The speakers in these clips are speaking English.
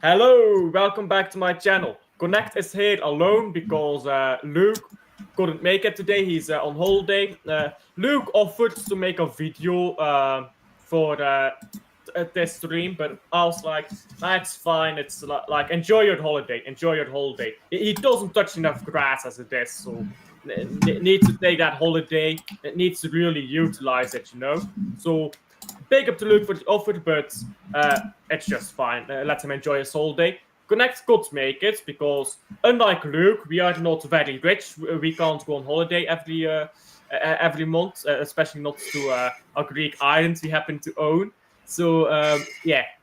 Hello, welcome back to my channel. Connect is here alone because Luke couldn't make it today. He's on holiday. Luke offered to make a video for this stream, but I was like, that's fine. It's like enjoy your holiday. Enjoy your holiday. He doesn't touch enough grass as it is, so needs to take that holiday. It needs to really utilize it, So big up to Luke for the offer, but it's just fine. Let him enjoy his holiday. Connect could make it because, unlike Luke, we are not very rich. We can't go on holiday every month, especially not to a Greek island we happen to own. So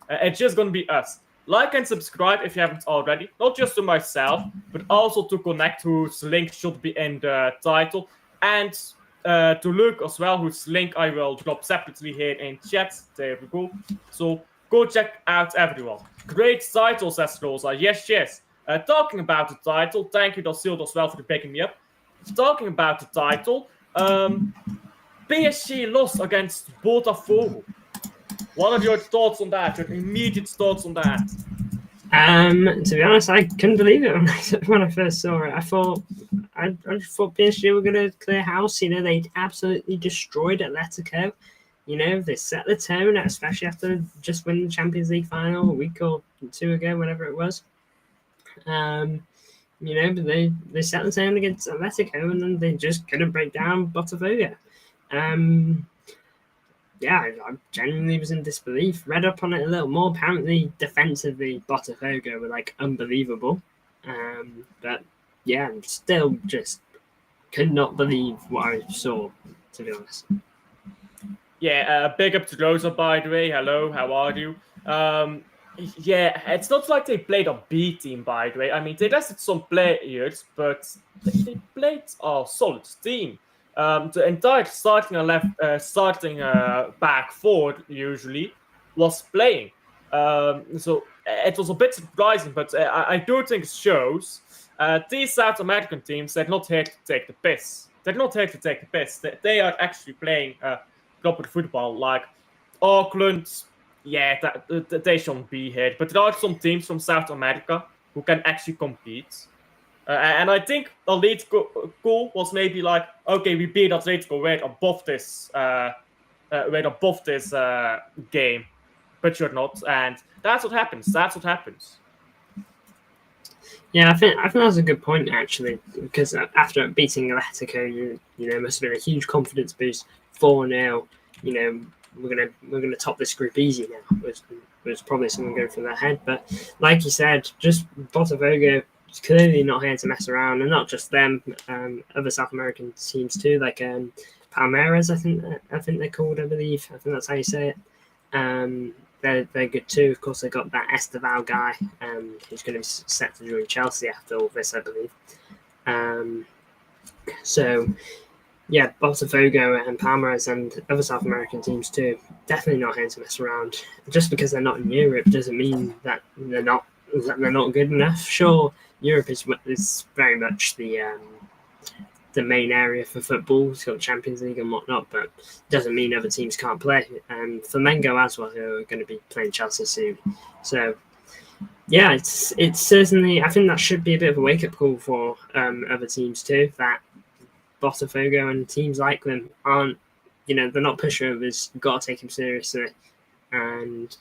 it's just gonna be us. Like and subscribe if you haven't already, not just to myself, but also to Connect, whose link should be in the title, and to Luke as well, whose link I will drop separately here in chat. There we go. So go check out everyone. Great title, says Rosa. Yes. Talking about the title, thank you, Dasilda, as well, for picking me up. Talking about the title, PSG lost against Botafogo. What are your thoughts on that? Your immediate thoughts on that? To be honest, I couldn't believe it when I first saw it. I just thought PSG were going to clear house. They absolutely destroyed Atletico. They set the tone, especially after just winning the Champions League final a week or two ago, whenever it was. But they set the tone against Atletico, and then they just couldn't break down Botafogo. I genuinely was in disbelief. Read up on it a little more. Apparently, defensively, Botafogo were unbelievable. But still just could not believe what I saw, to be honest. Yeah, big up to Rosa, by the way. Hello, how are you? It's not like they played a B team, by the way. I mean, they rested some players, but they played a solid team. The entire starting back four usually was playing. So it was a bit surprising, but I do think it shows these South American teams, they're not here to take the piss. They're not here to take the piss. They are actually playing proper football. Like Auckland, they shouldn't be here. But there are some teams from South America who can actually compete. And I think Atletico was maybe like, okay, we beat Atletico, we're above this game, but you're not, and that's what happens. Yeah, I think that's a good point actually, because after beating Atletico, must have been a huge confidence boost. 4-0, we're gonna top this group easy now. Was probably something going through their head, but like you said, just Botafogo. It's clearly not here to mess around, and not just them. Other South American teams too, like Palmeiras. I think they're called. I believe. I think that's how you say it. They're good too. Of course, they got that Esteval guy, who's going to be set to join Chelsea after all this, I believe. Botafogo and Palmeiras and other South American teams too. Definitely not here to mess around. Just because they're not in Europe doesn't mean that they're not good enough. Sure. Europe is very much the main area for football. It's got the Champions League and whatnot, but it doesn't mean other teams can't play. And Flamengo as well, who are going to be playing Chelsea soon. So, it's certainly, I think that should be a bit of a wake-up call for other teams too, that Botafogo and teams like them aren't, they're not pushovers. You've got to take them seriously. And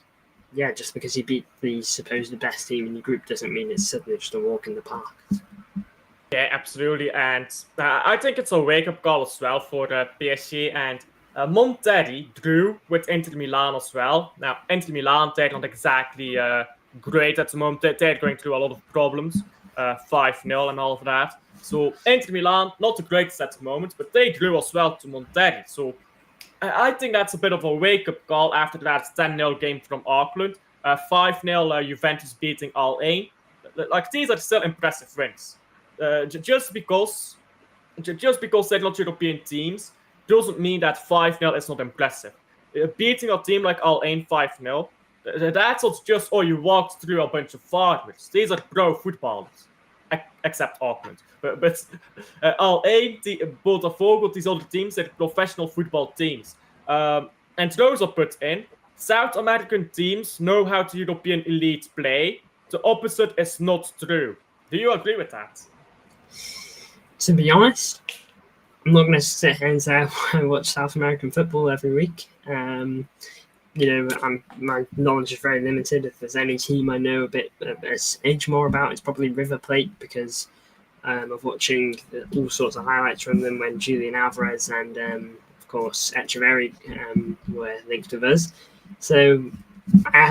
just because you beat the supposed best team in your group doesn't mean it's suddenly just a walk in the park. Yeah, absolutely. And I think it's a wake-up call as well for PSG. And Monterrey drew with Inter Milan as well. Now, Inter Milan, they're not exactly great at the moment. They're going through a lot of problems, 5-0 and all of that. So Inter Milan, not the greatest at the moment, but they drew as well to Monterrey. So I think that's a bit of a wake-up call after that 10-0 game from Auckland. 5-0 Juventus beating Al Ain. Like, these are still impressive wins. Just because they're not European teams doesn't mean that 5-0 is not impressive. Beating a team like Al Ain 5-0, that's not just, you walked through a bunch of farmers. These are pro footballers, except Auckland. But Al Ain, Botafogo, these other teams, they're professional football teams. And those are put in. South American teams know how to European elite play. the opposite is not true. Do you agree with that? To be honest, I'm not going to sit here and say I watch South American football every week. My knowledge is very limited. If there's any team I know a smidge more about, it's probably River Plate, because of watching all sorts of highlights from them when Julian Alvarez and, of course, Echeverri were linked with us. So I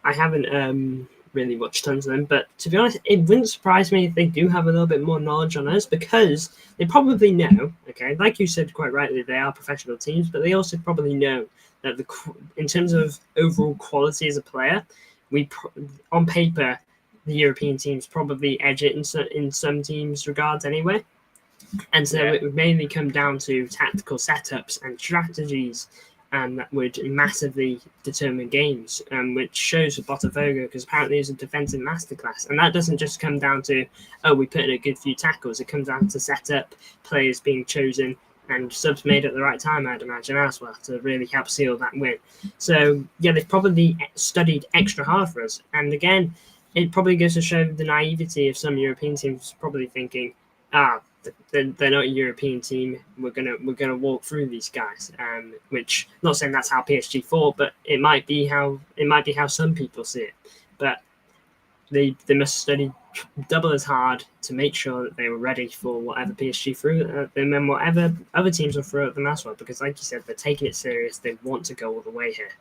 haven't really watched tons of them, but to be honest, it wouldn't surprise me if they do have a little bit more knowledge on us, because they probably know, okay, like you said quite rightly, they are professional teams, but they also probably know that in terms of overall quality as a player, on paper, the European teams probably edge it in some teams' regards anyway. And so it would mainly come down to tactical setups and strategies that would massively determine games, which shows with Botafogo, because apparently it's a defensive masterclass. And that doesn't just come down to, we put in a good few tackles. It comes down to setup, players being chosen, and subs made at the right time, I'd imagine, as well, to really help seal that win. So, yeah, they've probably studied extra hard for us. And again, it probably goes to show the naivety of some European teams probably thinking, they're not a European team. We're gonna walk through these guys. Which, not saying that's how PSG thought, but it might be how some people see it. But they must study double as hard to make sure that they were ready for whatever PSG threw at them and whatever other teams will throw at them as well. Because, like you said, they're taking it serious. They want to go all the way here.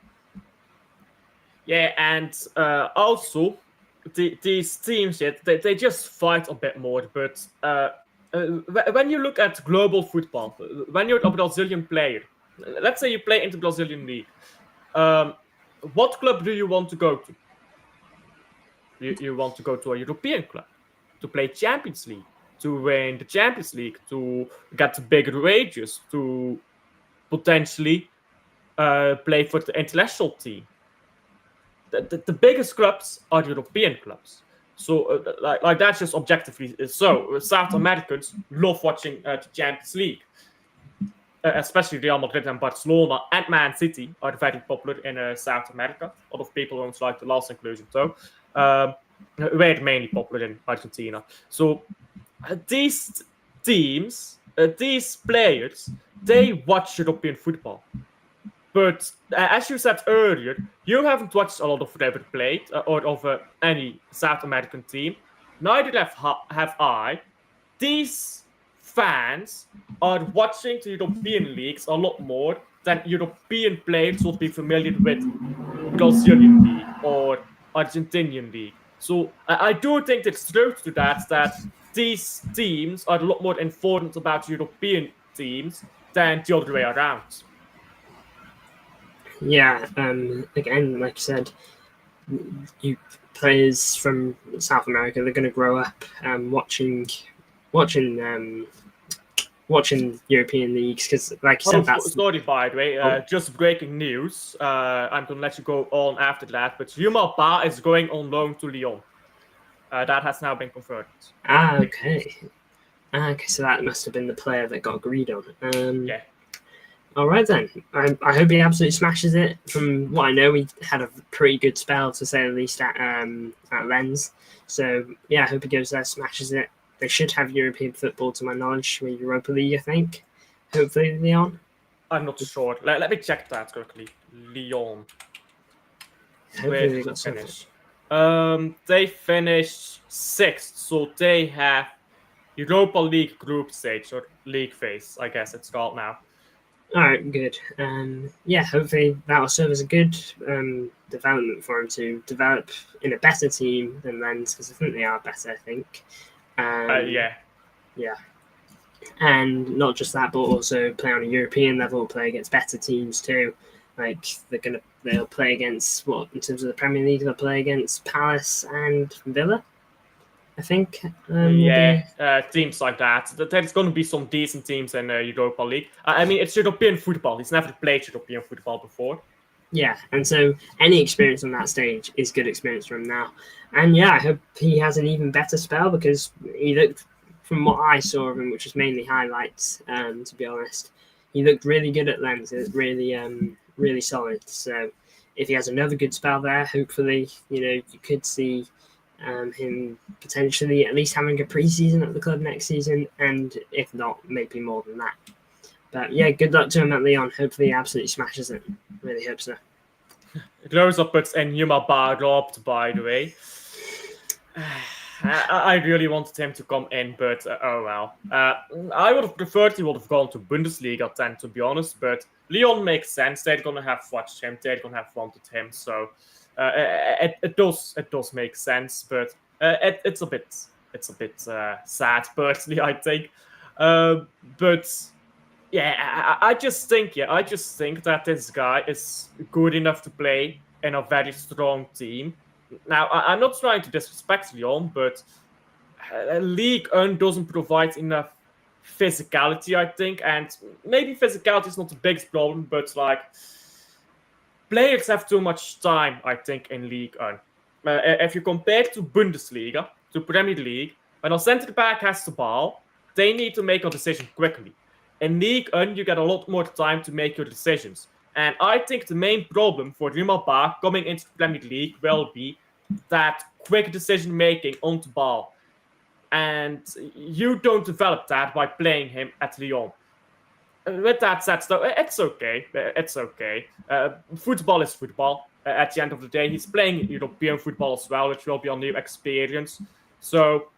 Yeah, and also these teams, they just fight a bit more. But when you look at global football, when you're a Brazilian player, let's say you play in the Brazilian league, what club do you want to go to? You want to go to a European club, to play Champions League, to win the Champions League, to get bigger wages, to potentially play for the international team. The biggest clubs are European clubs. So, like that's just objectively so. South Americans love watching the Champions League, especially Real Madrid and Barcelona and Man City are very popular in South America. A lot of people don't like the last inclusion, though. We're mainly popular in Argentina. So, these teams, these players, they watch European football. But as you said earlier, you haven't watched a lot of River Plate or of any South American team. Neither have I. These fans are watching the European leagues a lot more than European players would be familiar with Brazilian league or Argentinian league. So I do think there's truth to that these teams are a lot more informed about European teams than the other way around. Yeah, again, like you said, you players from South America, they're going to grow up watching European leagues, because, like you said, that's... Sorry, by the way, just breaking news. I'm going to let you go on after that, but Yuma Ba is going on loan to Lyon. That has now been confirmed. Okay. Okay, so that must have been the player that got agreed on. Yeah. All right, then. I hope he absolutely smashes it. From what I know, he had a pretty good spell, to say the least, at Lens. So, yeah, I hope he goes there, smashes it. They should have European football, to my knowledge, with Europa League, I think. Hopefully, Lyon. I'm not too sure. Let me check that quickly. Lyon. Hopefully they got finish? They finished 6th, so they have Europa League group stage, or league phase, I guess it's called now. All right, good. Yeah, hopefully that will serve as a good development for him to develop in a better team than Lens, because I think they are better, I think. Yeah. Yeah. And not just that, but also play on a European level, play against better teams too. Like, they'll play against, what, in terms of the Premier League, they'll play against Palace and Villa, I think. Teams like that. There's going to be some decent teams in Europa League. I mean, it's European football. He's never played European football before. Yeah, and so any experience on that stage is good experience for him now. And yeah, I hope he has an even better spell, because he looked, from what I saw of him, which was mainly highlights, to be honest, he looked really good at Lens. It was really solid. So if he has another good spell there, hopefully, you could see him potentially at least having a pre-season at the club next season, and if not, maybe more than that. But yeah, good luck to him at Lyon. Hopefully he absolutely smashes it. Really hope so. Rosa puts in Yuma Bar robbed, by the way. I really wanted him to come in, but oh well. I would have preferred he would have gone to Bundesliga then, to be honest. But Lyon makes sense. They're gonna have watched him. They're gonna have wanted him. So it does make sense. But it's a bit sad, personally, I think. But yeah, I just think that this guy is good enough to play in a very strong team. Now, I'm not trying to disrespect Lyon, but League 1 doesn't provide enough physicality, I think. And maybe physicality is not the biggest problem, but like players have too much time, I think, in League 1. If you compare to Bundesliga, to Premier League, when a centre back has the ball, they need to make a decision quickly. In League 1, you get a lot more time to make your decisions. And I think the main problem for Yuma Bar coming into the Premier League will be that quick decision-making on the ball. And you don't develop that by playing him at Lyon. With that said, though, it's okay. It's okay. Football is football. At the end of the day, he's playing European football as well, which will be a new experience. So,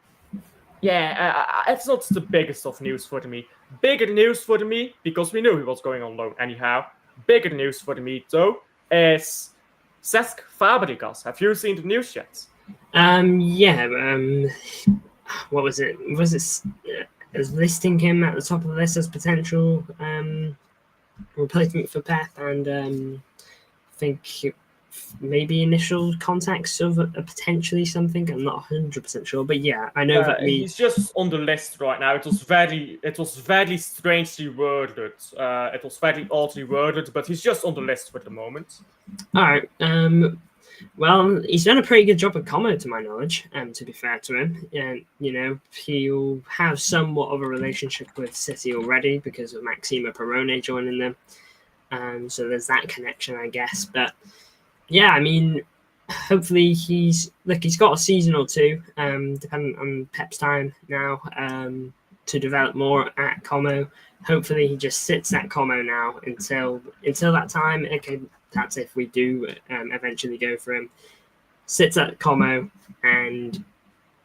yeah, it's not the biggest of news for me. Bigger news for me, because we knew he was going on loan anyhow. Bigger news for me, though, is Cesc Fabregas. Have you seen the news yet? What was it? Was it listing him at the top of the list as potential replacement for Pep, and I think maybe initial contacts of potentially something. I'm not 100% sure, but yeah, I know that he's just on the list right now. It was very strangely worded. It was very oddly worded, but he's just on the list for the moment. All right. Well, he's done a pretty good job at Como, to my knowledge. To be fair to him, and he'll have somewhat of a relationship with City already because of Maximo Perrone joining them. So there's that connection, I guess. But yeah, I mean, hopefully he's got a season or two, depending on Pep's time now, to develop more at Como. Hopefully he just sits at Como now until that time. Okay, that's if we do eventually go for him. Sits at Como and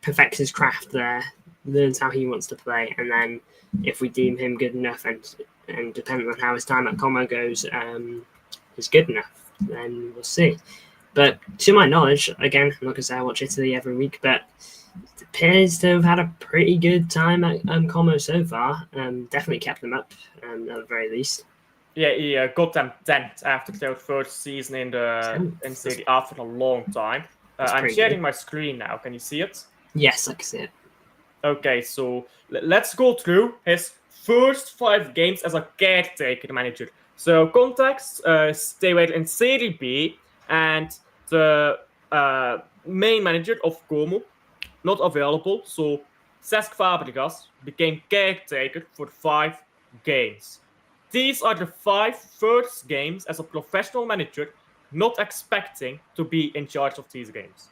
perfects his craft there, learns how he wants to play, and then if we deem him good enough and depending on how his time at Como goes, is good enough, then we'll see. But to my knowledge, again, I'm not going to say I watch Italy every week, but it appears to have had a pretty good time at Como so far. Definitely kept them up, at the very least. Yeah, he got them 10th after their first season in Serie A for a long time. I'm sharing my screen now. Can you see it? Yes, I can see it. Okay, so let's go through his first 5 games as a caretaker manager. So context, they were in Serie B, and the main manager of Como not available. So Cesc Fabregas became caretaker for 5 games. These are the 5 first games as a professional manager, not expecting to be in charge of these games.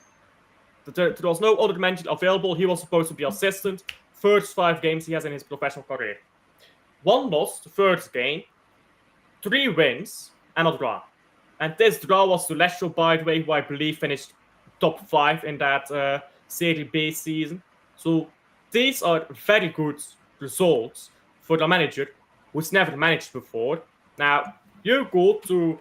There was no other manager available. He was supposed to be assistant. First 5 games he has in his professional career. 1 loss, the first game. 3 wins, and a draw. And this draw was to Lecce, by the way, who I believe finished top 5 in that Serie B season. So these are very good results for the manager who's never managed before. Now, you go to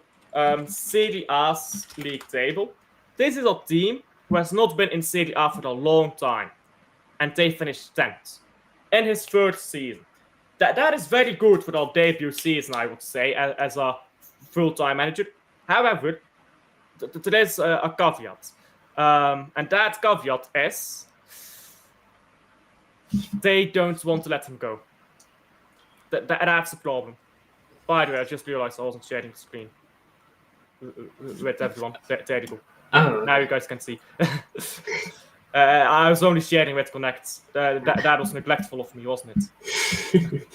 Serie A's league table. This is a team who has not been in Serie A for a long time, and they finished 10th in his first season. That is very good for our debut season, I would say, as a full-time manager. However, there is a caveat, and that caveat is they don't want to let him go. That's the problem. By the way, I just realized I wasn't sharing the screen with everyone. There you go. Oh. Now you guys can see. I was only sharing with Connect. That was neglectful of me, wasn't it?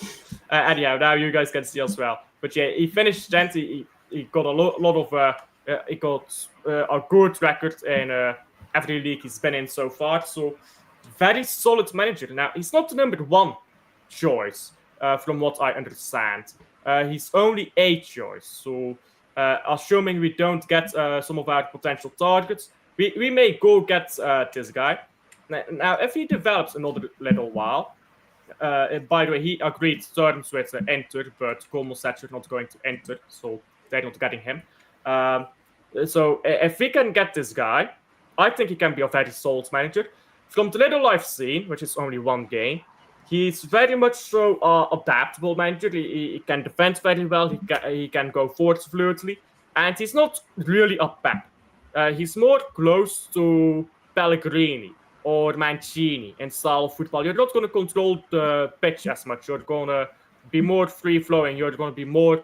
Anyhow, now you guys can see as well. But yeah, he finished 10th. He got a lot of. He got a good record in every league he's been in so far. So very solid manager. Now he's not the number one choice, from what I understand. He's only a choice. So assuming we don't get some of our potential targets, we may go get this guy. Now, if he develops another little while, by the way, he agreed terms with Inter, but Como said you're not going to enter, so they're not getting him. So if we can get this guy, I think he can be a very solid manager. From the little I've seen, which is only one game, he's very much so adaptable manager. He can defend very well. He can go forward fluidly, and he's not really a Pep. He's more close to Pellegrini or Mancini in style of football. You're not going to control the pitch as much. You're going to be more free flowing. You're going to be more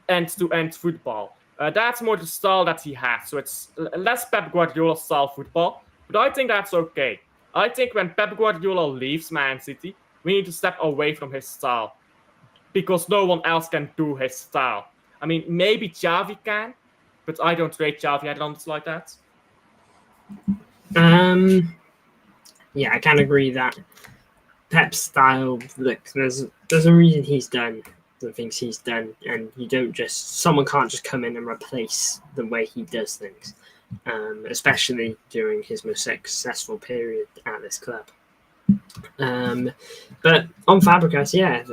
end-to-end football. That's more the style that he has. So it's less Pep Guardiola style football, but I think that's okay. I think when Pep Guardiola leaves Man City, we need to step away from his style because no one else can do his style. I mean, maybe Xavi can, but I don't rate Xavi at London like that. Yeah, I can agree that Pep's style. Look, there's a reason he's done the things he's done, and someone can't just come in and replace the way he does things, especially during his most successful period at this club. But on Fabregas, yeah,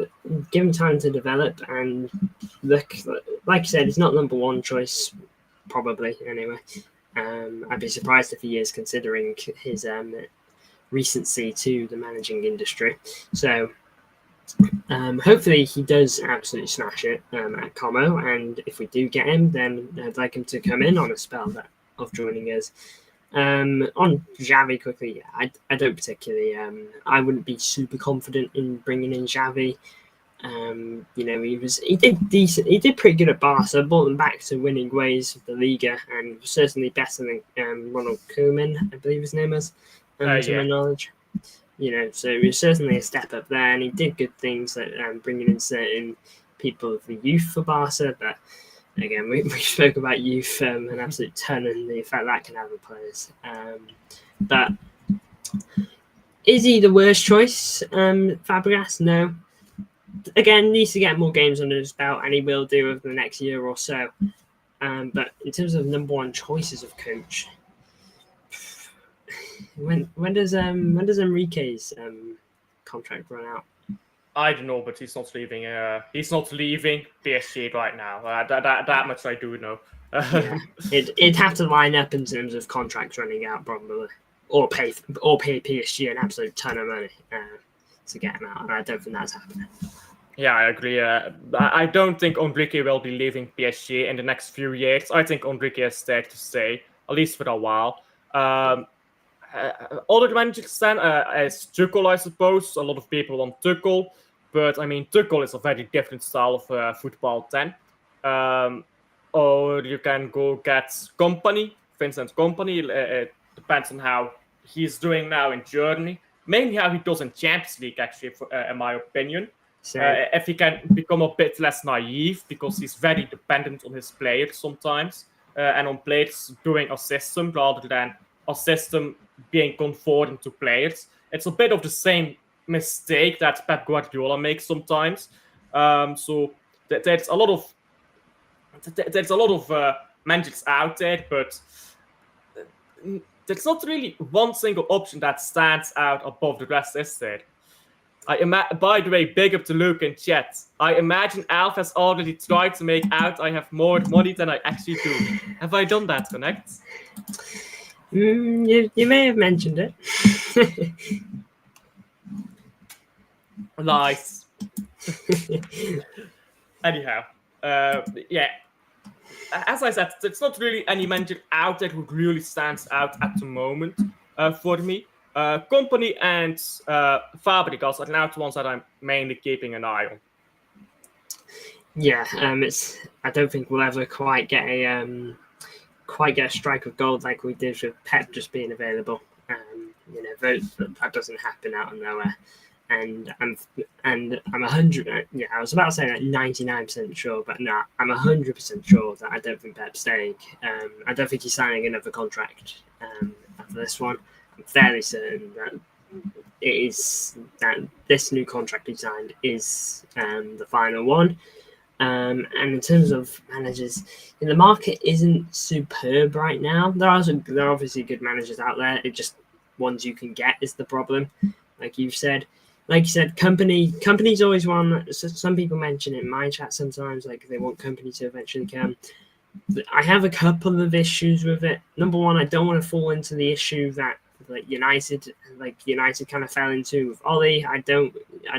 give him time to develop, and look, like you said, he's not number one choice, probably anyway. I'd be surprised if he is, considering his recency to the managing industry. So hopefully he does absolutely smash it at Como, and if we do get him, then I'd like him to come in on a spell of joining us. On Xavi quickly, I don't particularly. I wouldn't be super confident in bringing in Xavi. He did decent. He did pretty good at Barca. Brought them back to winning ways of the Liga, and certainly better than Ronald Koeman, I believe his name is, to my knowledge. So it was certainly a step up there, and he did good things like bringing in certain people of the youth for Barca. But again, we spoke about youth an absolute ton and the effect that can have on players. But is he the worst choice, Fabregas? No. Again, needs to get more games under his belt, and he will do over the next year or so. But in terms of number one choices of coach, when does Enrique's contract run out? I don't know, but he's not leaving. He's not leaving PSG right now. That much I do know. Yeah. It'd have to line up in terms of contracts running out, probably, or pay PSG an absolute ton of money to get him out, and I don't think that's happening. Yeah, I agree. I don't think Enrique will be leaving PSG in the next few years. I think Enrique is there to stay, at least for a while. Other managers then is Tuchel, I suppose. A lot of people want Tuchel, but I mean, Tuchel is a very different style of football then. Or you can go get Vincent Kompany. It depends on how he's doing now in Germany. Mainly how he does in Champions League, actually, in my opinion. If he can become a bit less naive, because he's very dependent on his players sometimes, and on players doing a system rather than a system being conformed to players. It's a bit of the same mistake that Pep Guardiola makes sometimes. So there's a lot of managers out there, but there's not really one single option that stands out above the rest, is there? By the way, big up to Luke in chat. I imagine Alf has already tried to make out I have more money than I actually do. Have I done that, Connect? You may have mentioned it. Nice. Anyhow, yeah. As I said, there's not really any manager out there who really stands out at the moment for me. Kompany and Fabregas are now the ones that I'm mainly keeping an eye on. Yeah, I don't think we'll ever quite get a strike of gold like we did with Pep just being available. That doesn't happen out of nowhere. And I'm 100. Yeah, I was about to say that 99% sure, but no, I'm 100% sure that I don't think Pep's staying. I don't think he's signing another contract for this one. I'm fairly certain that it is that this new contract he signed is the final one. And in terms of managers, the market isn't superb right now. There are obviously good managers out there. It just ones you can get is the problem. Like you said, company's always one. So some people mention it in my chat sometimes, like they want company to eventually come. I have a couple of issues with it. Number one, I don't want to fall into the issue that United kind of fell into with Ollie. I don't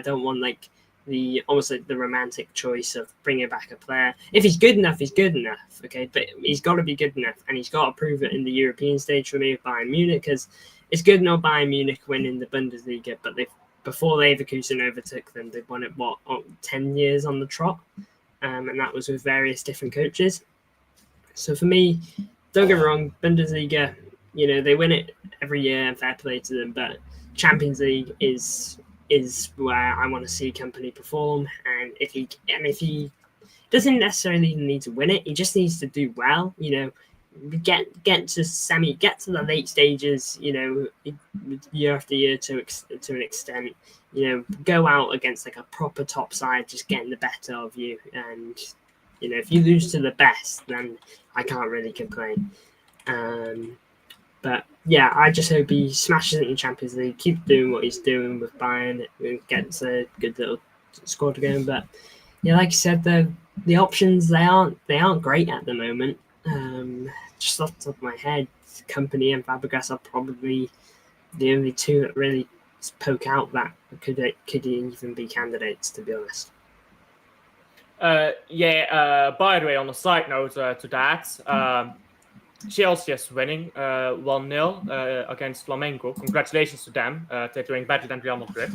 want like the almost like the romantic choice of bringing back a player. If he's good enough, he's good enough. Okay, but he's got to be good enough, and he's got to prove it in the European stage for me with Bayern Munich, because it's good enough Bayern Munich winning the Bundesliga, but before Leverkusen overtook them, they've won it 10 years on the trot, and that was with various different coaches. So for me, don't get me wrong, Bundesliga, they win it every year, and fair play to them, but Champions League is where I want to see company perform. And if he doesn't necessarily need to win it, he just needs to do well. Get to the late stages. Year after year to an extent. Go out against like a proper top side, just getting the better of you. And if you lose to the best, then I can't really complain. But yeah, I just hope he smashes it in the Champions League, keep doing what he's doing with Bayern, and gets a good little squad going. But yeah, like you said, the options they aren't great at the moment. Just off the top of my head, Company and Fabregas are probably the only two that really poke out that could even be candidates, to be honest. By the way, on a side note to that, Chelsea is winning 1-0 against Flamengo. Congratulations to them. They're doing better than Real Madrid.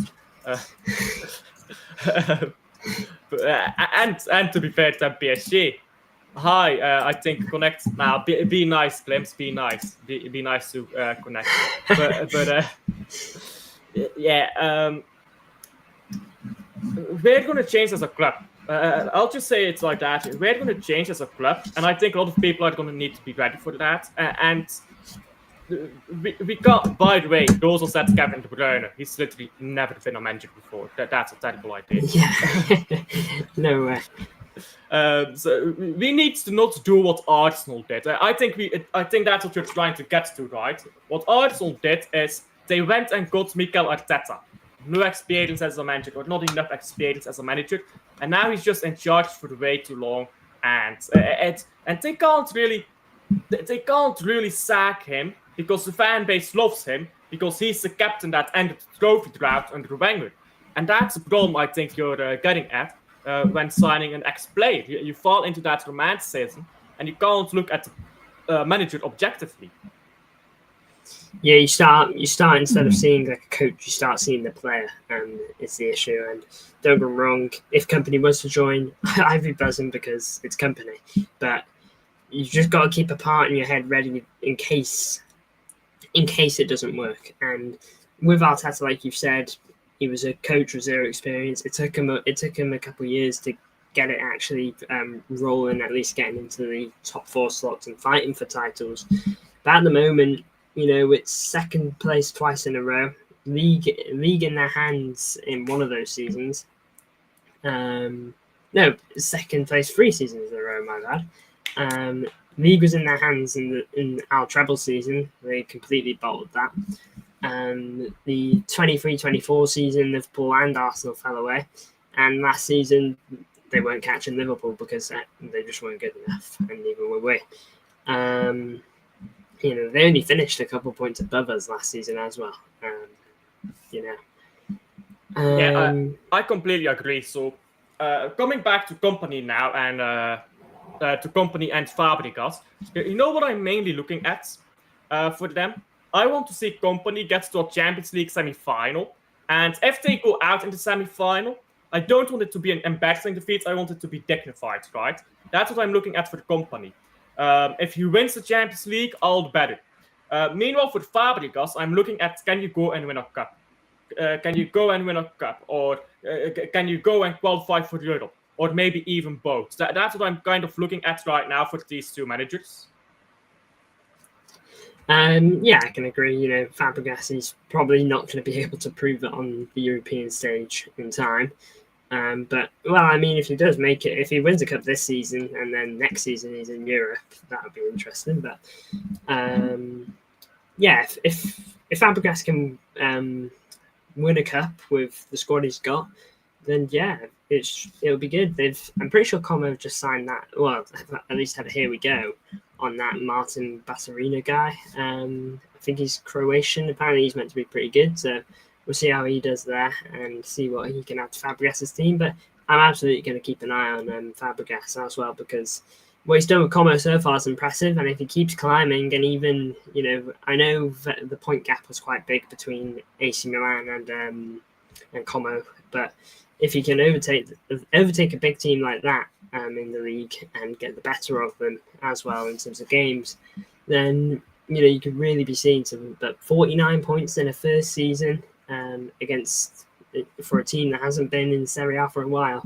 And to be fair to them, PSG. Hi, I think Connect now. Be nice, Glimpse. Be nice. Be nice to Connect. We're gonna change as a club. I'll just say it's like that. We're going to change as a club, and I think a lot of people are going to need to be ready for that. And we got, by the way, those also said Kevin De Bruyne. He's literally never been a manager before. That's a terrible idea. Yeah, no way. So we need to not do what Arsenal did. I think that's what you're trying to get to, right? What Arsenal did is they went and got Mikel Arteta. No experience as a manager, or not enough experience as a manager, and now he's just in charge for way too long, and they can't really sack him because the fan base loves him because he's the captain that ended the trophy drought under Wenger, and that's the problem I think you're getting at when signing an ex-player. You fall into that romanticism, and you can't look at the manager objectively. Yeah, you start instead of seeing like a coach, you start seeing the player, and it's the issue. And don't get me wrong, if Company was to join, I'd be buzzing because it's Company. But you've just got to keep a part in your head ready in case it doesn't work. And with Arteta, like you've said, he was a coach with zero experience. It took him a couple of years to get it actually rolling, at least getting into the top 4 slots and fighting for titles. But at the moment, it's second place twice in a row. League in their hands in one of those seasons. No, second place 3 seasons in a row, my bad. League was in their hands in our treble season. They completely bottled that. The 23-24 season, Liverpool and Arsenal fell away. And last season, they weren't catching Liverpool because they just weren't good enough, and neither were we. They only finished a couple points above us last season as well. I completely agree. So, coming back to Company now and to Company and Fabregas, you know what I'm mainly looking at for them? I want to see Company get to a Champions League semi-final, and if they go out in the semi-final, I don't want it to be an embarrassing defeat. I want it to be dignified, right? That's what I'm looking at for the Company. If he wins the Champions League, all the better. Meanwhile, for Fabregas, I'm looking at, can you go and win a cup? Can you go and win a cup? Or can you go and qualify for Europe? Or maybe even both. That's what I'm kind of looking at right now for these two managers. Yeah, I can agree. You know, Fabregas is probably not going to be able to prove it on the European stage in time. But well, I mean, if he does make it, if he wins a cup this season and then next season he's in Europe, that would be interesting. But yeah, if Fabregas can win a cup with the squad he's got, then yeah, it'll be good. I'm pretty sure Como have just signed that. Well, at least had a here we go on that Martin Basarina guy. I think he's Croatian. Apparently, he's meant to be pretty good. So we'll see how he does there and see what he can add to Fabregas' team. But I'm absolutely going to keep an eye on Fabregas as well because what he's done with Como so far is impressive. And if he keeps climbing, and even I know that the point gap was quite big between AC Milan and Como, but if he can overtake a big team like that in the league and get the better of them as well in terms of games, then you could really be seeing some. But 49 points in a first season against for a team that hasn't been in Serie A for a while,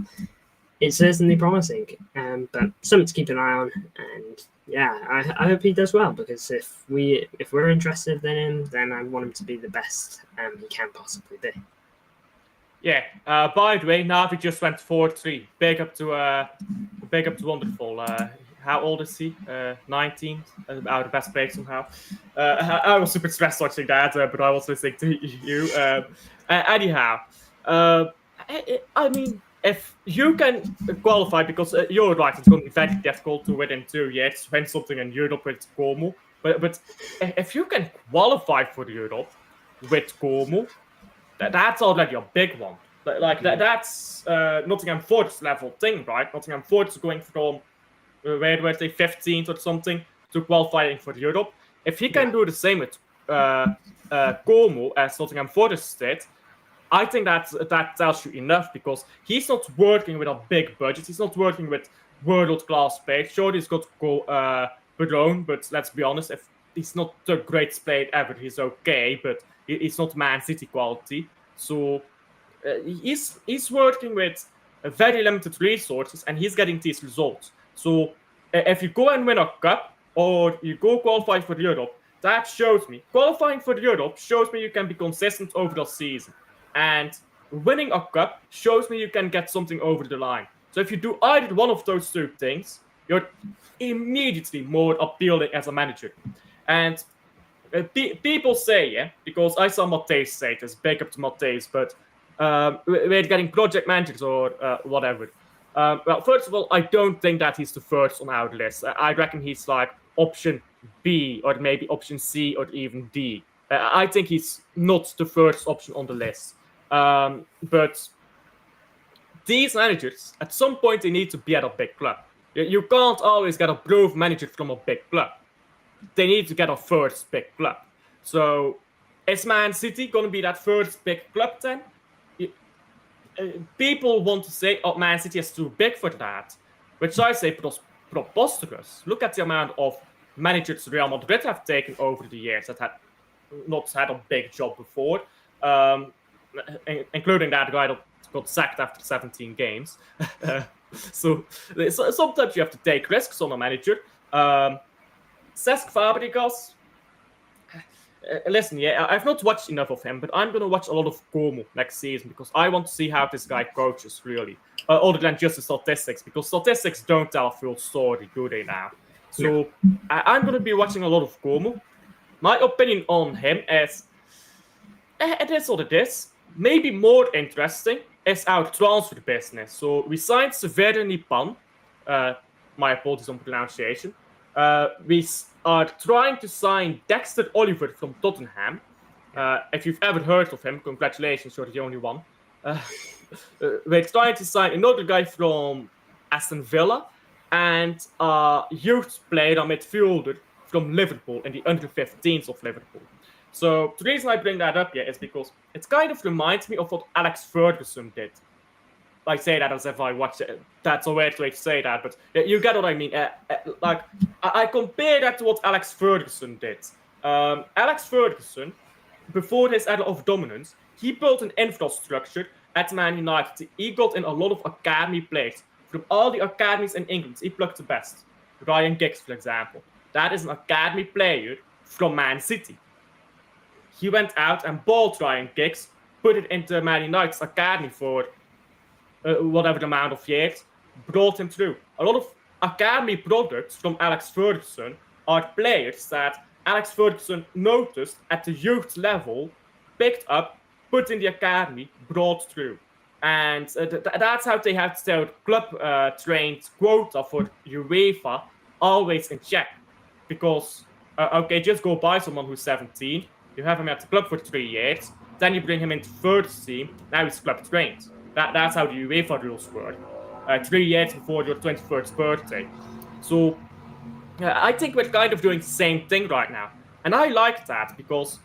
it's certainly promising. But something to keep an eye on, and yeah, I hope he does well because if we're interested in him, then I want him to be the best he can possibly be. Yeah. By the way, Navi just went 4-3. Big up to Wonderful. How old is he? 19. Out of best player somehow. I was super stressed watching that, but I was listening to you. Anyhow, I mean, if you can qualify, because you're right, it's going to be very difficult to win in 2 years, win something in Europe with Como. But if you can qualify for Europe with Como, that's already a big one. That's Nottingham Forest level thing, right? Nottingham Forest going from where were they 15th or something to qualifying for Europe. If he can do the same with Como as Nottingham Forest did, I think that tells you enough because he's not working with a big budget. He's not working with world-class players. Sure, he's got Barone, but let's be honest, if he's not the greatest player ever, he's okay, but he's not Man City quality. So he's working with very limited resources, and he's getting these results. So if you go and win a cup or you go qualify for Europe, that shows me qualifying for Europe shows me you can be consistent over the season, and winning a cup shows me you can get something over the line. So if you do either one of those two things, you're immediately more appealing as a manager. And people say, yeah, because I saw Matthijs say this, big up to Matthijs, but we're getting project managers or whatever. Well, first of all, I don't think that he's the first on our list. I reckon he's like option B or maybe option C or even D. I think he's not the first option on the list. But these managers, at some point, they need to be at a big club. You can't always get a proven manager from a big club. They need to get a first big club. So is Man City going to be that first big club then? People want to say, oh, Man City is too big for that, which I say preposterous. Look at the amount of managers Real Madrid have taken over the years that had not had a big job before, including that guy that got sacked after 17 games. So sometimes you have to take risks on a manager. Cesc Fabregas, listen, yeah, I've not watched enough of him, but I'm going to watch a lot of Como next season because I want to see how this guy coaches, really, other than just the statistics, because statistics don't tell a full story, do they now? So I'm going to be watching a lot of Como. My opinion on him is, it is what it is. Maybe more interesting is our transfer business. So we signed Severini Pan. My apologies on pronunciation. We are trying to sign Dexter Oliver from Tottenham. If you've ever heard of him, congratulations, you're the only one. We're trying to sign another guy from Aston Villa and a youth player, a midfielder from Liverpool in the under-15s of Liverpool. So the reason I bring that up here is because it kind of reminds me of what Alex Ferguson did. I say that as if I watched it. That's a weird way to say that, but you get what I mean. I compare that to what Alex Ferguson did. Alex Ferguson, before his era of dominance, he built an infrastructure at Man United. He got in a lot of academy players. From all the academies in England, he plucked the best. Ryan Giggs, for example. That is an academy player from Man City. He went out and ball trying kicks, put it into Man United's academy for whatever the amount of years, brought him through. A lot of academy products from Alex Ferguson are players that Alex Ferguson noticed at the youth level, picked up, put in the academy, brought through. And that's how they have their club-trained quota for UEFA always in check. Because, okay, just go buy someone who's 17, you have him at the club for 3 years, then you bring him into first team, now he's club-trained. That's how the UEFA rules work. 3 years before your 21st birthday. So I think we're kind of doing the same thing right now. And I like that because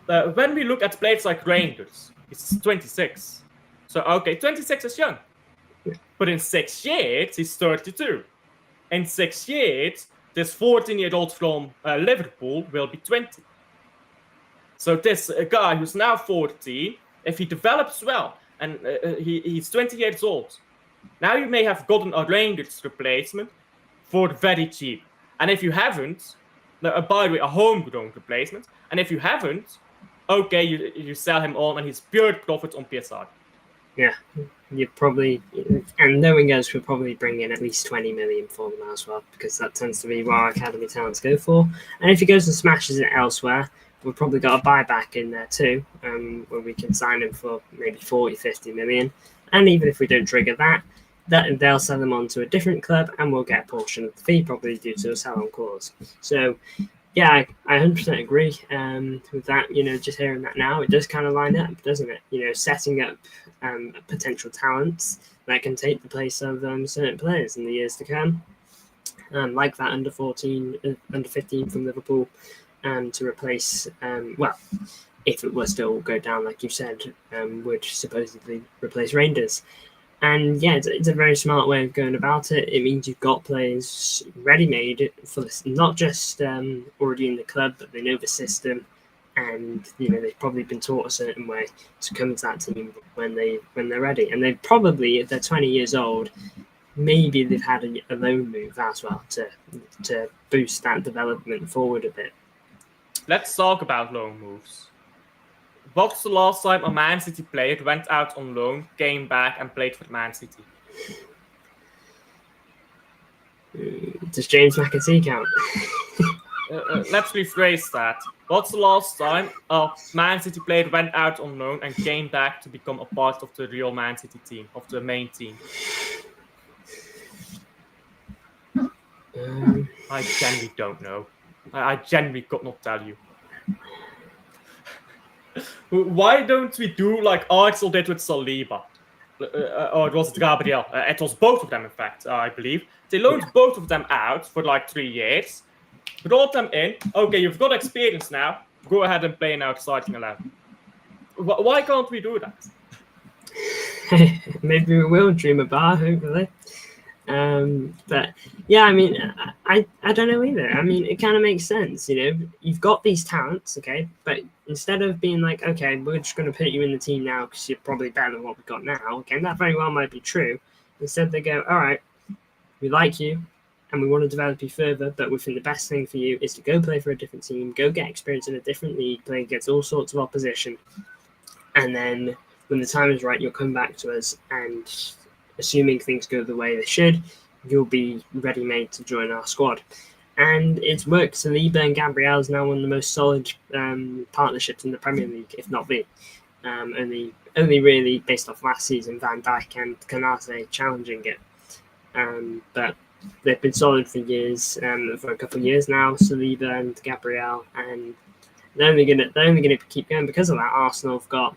when we look at players like Rangers, he's 26. So, okay, 26 is young. But in 6 years, he's 32. In 6 years, this 14-year-old from Liverpool will be 20. So this guy who's now 14, if he develops well, and he's 20 years old, now you may have gotten a Rangers replacement for very cheap. And if you haven't, by the way, a homegrown replacement, and if you haven't, okay, you sell him on and he's pure profit on PSR. Yeah, you probably, and knowing us, we'll probably bring in at least 20 million for them as well, because that tends to be what our academy talents go for. And if he goes and smashes it elsewhere, we've probably got a buyback in there too, where we can sign him for maybe 40, 50 million. And even if we don't trigger that they'll sell them on to a different club and we'll get a portion of the fee, probably due to a sell-on clause. So, yeah, I 100% agree with that. Just hearing that now, it does kind of line up, doesn't it? Setting up potential talents that can take the place of certain players in the years to come, like that under 15 from Liverpool, to replace, if it was still go down, like you said, would supposedly replace Rangers. And yeah, it's a very smart way of going about it. It means you've got players ready-made for this, not just already in the club, but they know the system, and they've probably been taught a certain way to come into that team when they're ready. And they probably, if they're 20 years old, maybe they've had a loan move as well to boost that development forward a bit. Let's talk about loan moves. What's the last time a Man City player went out on loan, came back and played for Man City? Does James McAtee count? Let's rephrase that. What's the last time a Man City player went out on loan and came back to become a part of the real Man City team, of the main team? I genuinely don't know. I genuinely could not tell you. Why don't we do like Arsenal did with Saliba? Or was it Gabriel? It was both of them, in fact, I believe. They loaned both of them out for like 3 years, brought them in. Okay, you've got experience now. Go ahead and play in our starting 11. Why can't we do that? Maybe we will dream about, hopefully. But yeah, I mean, I don't know either. I mean, it kind of makes sense, you've got these talents, okay, but instead of being like, okay, we're just going to put you in the team now because you're probably better than what we've got now, okay, and that very well might be true. Instead they go, all right, we like you and we want to develop you further, but we think the best thing for you is to go play for a different team, go get experience in a different league, play against all sorts of opposition, and then when the time is right, you'll come back to us, and assuming things go the way they should, you'll be ready-made to join our squad. And it's worked. Saliba and Gabriel is now one of the most solid partnerships in the Premier League, if not the only really based off last season, Van Dijk and Konate challenging it. But they've been solid for years, for a couple of years now, Saliba and Gabriel, and they're only gonna keep going because of that. Arsenal have got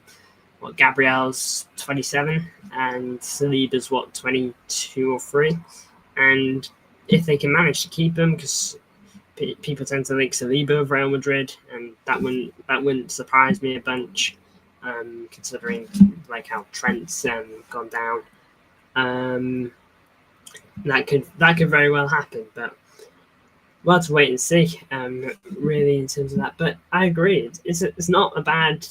Gabriel's 27 and Saliba's 22 or 3, and if they can manage to keep him, because people tend to link Saliba with Real Madrid, and that wouldn't surprise me a bunch, considering like how Trent's gone down. That could very well happen, but we'll have to wait and see. Really, in terms of that, but I agree. It's not a bad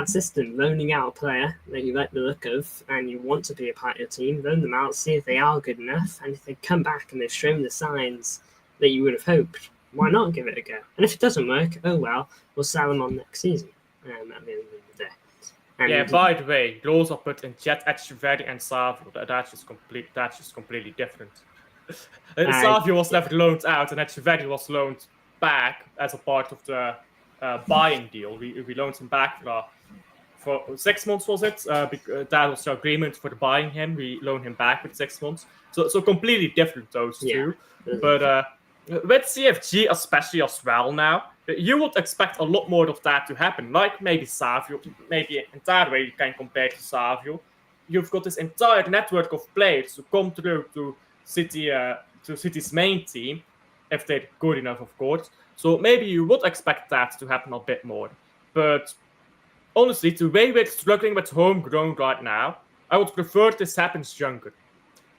system. Loaning out a player that you like the look of and you want to be a part of your team, loan them out, see if they are good enough, and if they come back and they've shown the signs that you would have hoped, why not give it a go? And if it doesn't work, oh well, we'll sell them on next season. At the end of the day. And yeah. By the way, those are put in Jet, Echeverri, and Savio. That's just completely different. Savio was never loaned out, and Echeverri was loaned back as a part of the buying deal. We loaned him back for 6 months, was it? That was the agreement for buying him. We loaned him back with 6 months. So completely different, those two. But with CFG especially as well now, you would expect a lot more of that to happen. Like maybe Savio, maybe in that way you can compare to Savio. You've got this entire network of players who come through to City's main team, if they're good enough, of course. So maybe you would expect that to happen a bit more. But honestly, the way we're struggling with homegrown right now, I would prefer this happens younger.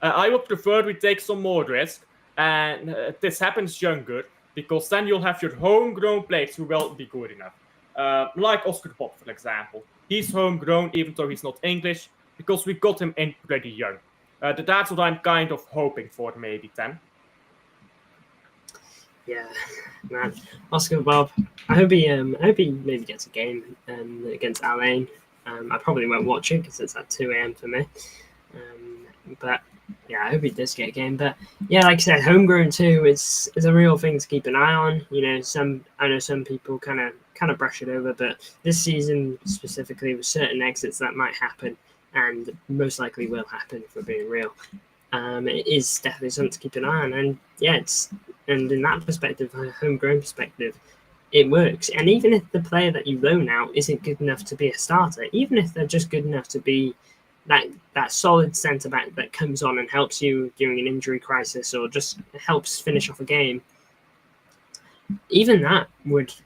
I would prefer we take some more risk and this happens younger, because then you'll have your homegrown players who will be good enough. Like Oscar Bob, for example. He's homegrown even though he's not English, because we got him in pretty young. That's what I'm kind of hoping for, maybe, then. Yeah, man. Oscar Bob, I hope he maybe gets a game against Alain. I probably won't watch it because it's at 2 a.m. for me. But yeah, I hope he does get a game. But yeah, like I said, homegrown too is a real thing to keep an eye on. You know, I know some people kind of brush it over, but this season specifically, with certain exits that might happen, and most likely will happen, if we're being real. It is definitely something to keep an eye on. And yeah, and in that perspective, a homegrown perspective, it works. And even if the player that you loan out isn't good enough to be a starter, even if they're just good enough to be that solid centre back that comes on and helps you during an injury crisis, or just helps finish off a game, even that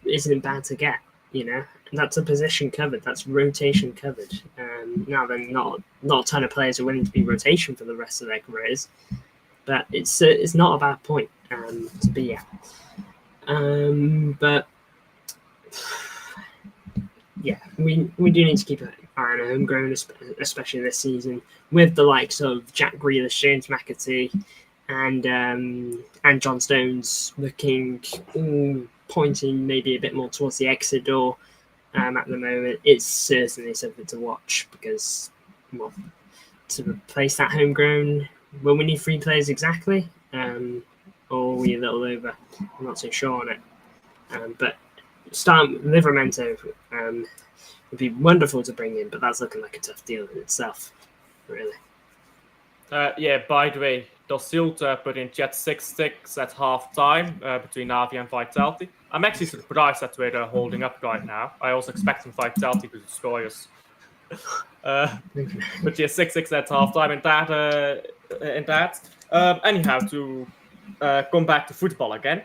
isn't bad to get. You know, that's a position covered, that's rotation covered. Now then, not a ton of players are willing to be rotation for the rest of their careers, but it's not a bad point to be at. But yeah, we do need to keep an eye on homegrown, especially this season, with the likes of Jack Grealish, James McAtee, and John Stones looking pointing maybe a bit more towards the exit door at the moment. It's certainly something to watch, because, well, to replace that homegrown, will we need 3 players exactly? Or are we a little over? I'm not too sure on it. But Livramento would be wonderful to bring in, but that's looking like a tough deal in itself, really. Yeah, by the way, Da Silva put in Jet 6-6 at half time between Navi and Vitality. I'm actually surprised that we're holding up right now. I was expecting Vitality to destroy us. But yeah, 6-6 at half time in that. Anyhow, to come back to football again.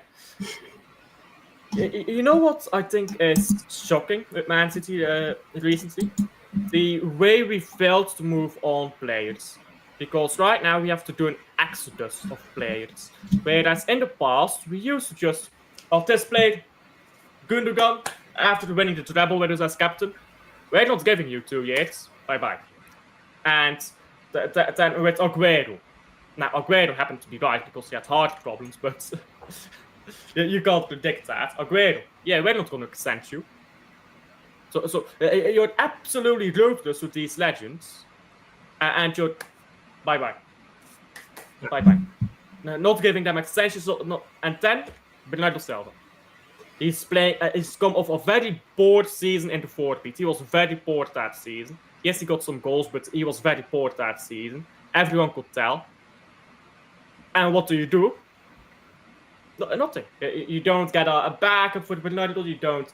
You know what I think is shocking with Man City recently? The way we failed to move on players. Because right now we have to do an exodus of players. Whereas in the past, we used to just, this player, Gundogan, after winning the treble with us as captain, we're not giving you 2 years. Bye-bye. And then with Aguero. Now, Aguero happened to be right because he had heart problems, but you can't predict that. Aguero, yeah, we're not going to extend you. So you're absolutely ruthless with these legends. And you're... Bye-bye. Bye-bye. Not giving them extensions. And then, Bernardo Silva. He's come off a very poor season in the fourth beat. He was very poor that season. Yes, he got some goals, but he was very poor that season. Everyone could tell. And what do? Nothing. You don't get a backup for Bernardo. You don't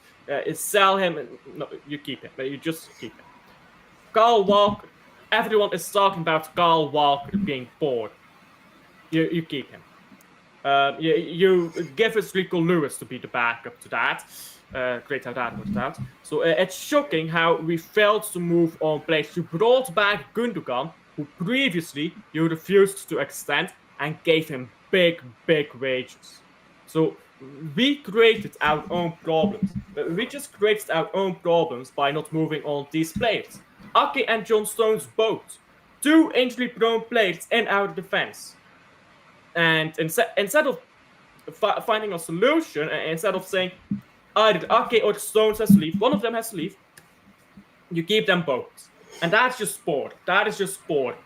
sell him. No, you keep him. You just keep him. Kyle Walker. Everyone is talking about Kyle Walker being poor. You keep him. You give us Rico Lewis to be the backup to that. Great how that worked out. So it's shocking how we failed to move on players. You brought back Gundogan, who previously you refused to extend, and gave him big wages. So we created our own problems. We just created our own problems by not moving on these players. Ake and John Stones both. 2 injury-prone players in our defense. And instead of finding a solution, instead of saying either Ake or Stones has to leave, one of them has to leave, you keep them both. And that's just sport. That is just sport.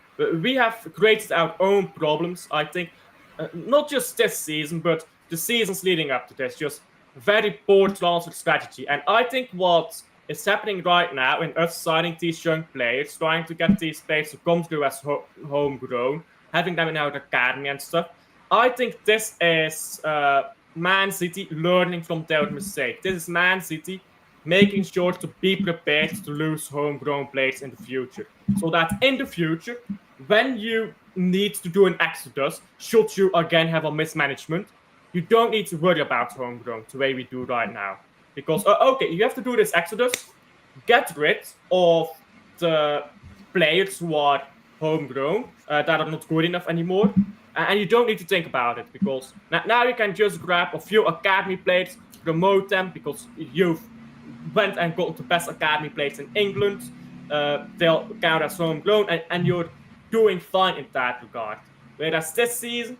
We have created our own problems, I think. Not just this season, but the seasons leading up to this. Just very poor transfer strategy. And I think what is happening right now in us signing these young players, trying to get these players to come through as homegrown, having them in our academy and stuff, I think this is Man City learning from their mistake. This is Man City making sure to be prepared to lose homegrown players in the future. So that in the future, when you need to do an exodus, should you again have a mismanagement, you don't need to worry about homegrown the way we do right now. Because, okay, you have to do this exodus, get rid of the players who are homegrown, that are not good enough anymore, and you don't need to think about it, because now you can just grab a few academy players, promote them, because you've went and got the best academy players in England. They'll count as homegrown, and you're doing fine in that regard. Whereas this season,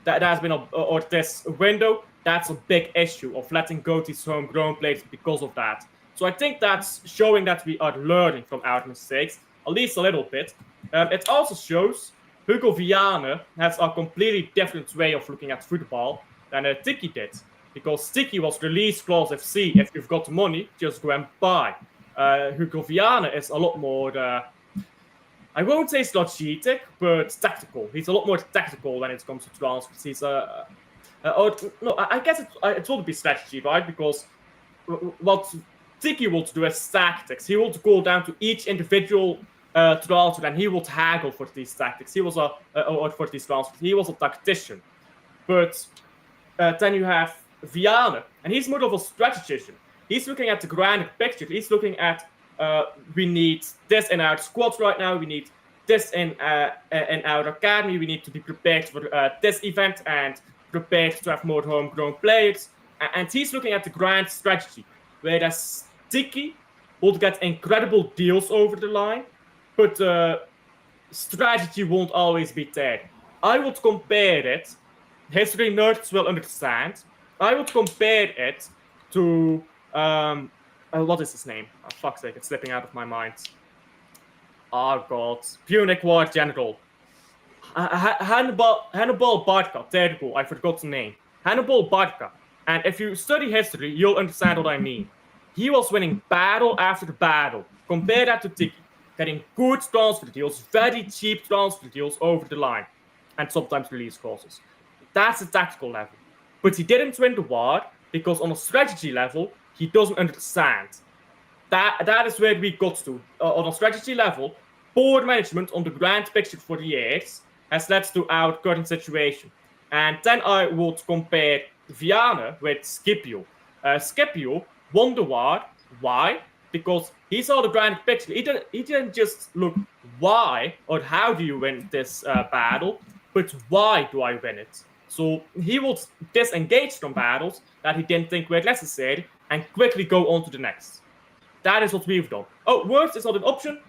that has been or this window, that's a big issue of letting go these homegrown players because of that. So I think that's showing that we are learning from our mistakes, at least a little bit. It also shows Hugo Viana has a completely different way of looking at football than Tiki did. Because Tiki was release clause FC. If you've got the money, just go and buy. Hugo Viana is a lot more, I won't say strategic, but tactical. He's a lot more tactical when it comes to transfers. He's I guess it will be strategy, right? Because what Tiki will do is tactics. He will go down to each individual transfer, and he will haggle for these tactics. He was or for these transfers. He was a tactician. But then you have Viana, and he's more of a strategician. He's looking at the grander picture. He's looking at we need this in our squad right now. We need this in our academy. We need to be prepared for this event and prepared to have more homegrown players. And he's looking at the grand strategy, whereas Tiki would get incredible deals over the line, but strategy won't always be there. I would compare it. History nerds will understand. I would compare it to what is his name? Oh, fuck's sake, it's slipping out of my mind. Oh god, Punic War General. Hannibal Barca. There you go. I forgot the name. Hannibal Barca. And if you study history, you'll understand what I mean. He was winning battle after battle. Compare that to Tiki, getting good transfer deals, very cheap transfer deals over the line, and sometimes release clauses. That's the tactical level. But he didn't win the war because on a strategy level, he doesn't understand. That is where we got to. On a strategy level, poor management on the grand picture for the years has led to our current situation. And then I would compare Viana with Scipio. Scipio won the war. Why? Because he saw the grand picture. He didn't just look why or how do you win this battle, but why do I win it? So he would disengage from battles that he didn't think were necessary and quickly go on to the next. That is what we've done. Oh, worse is not an option?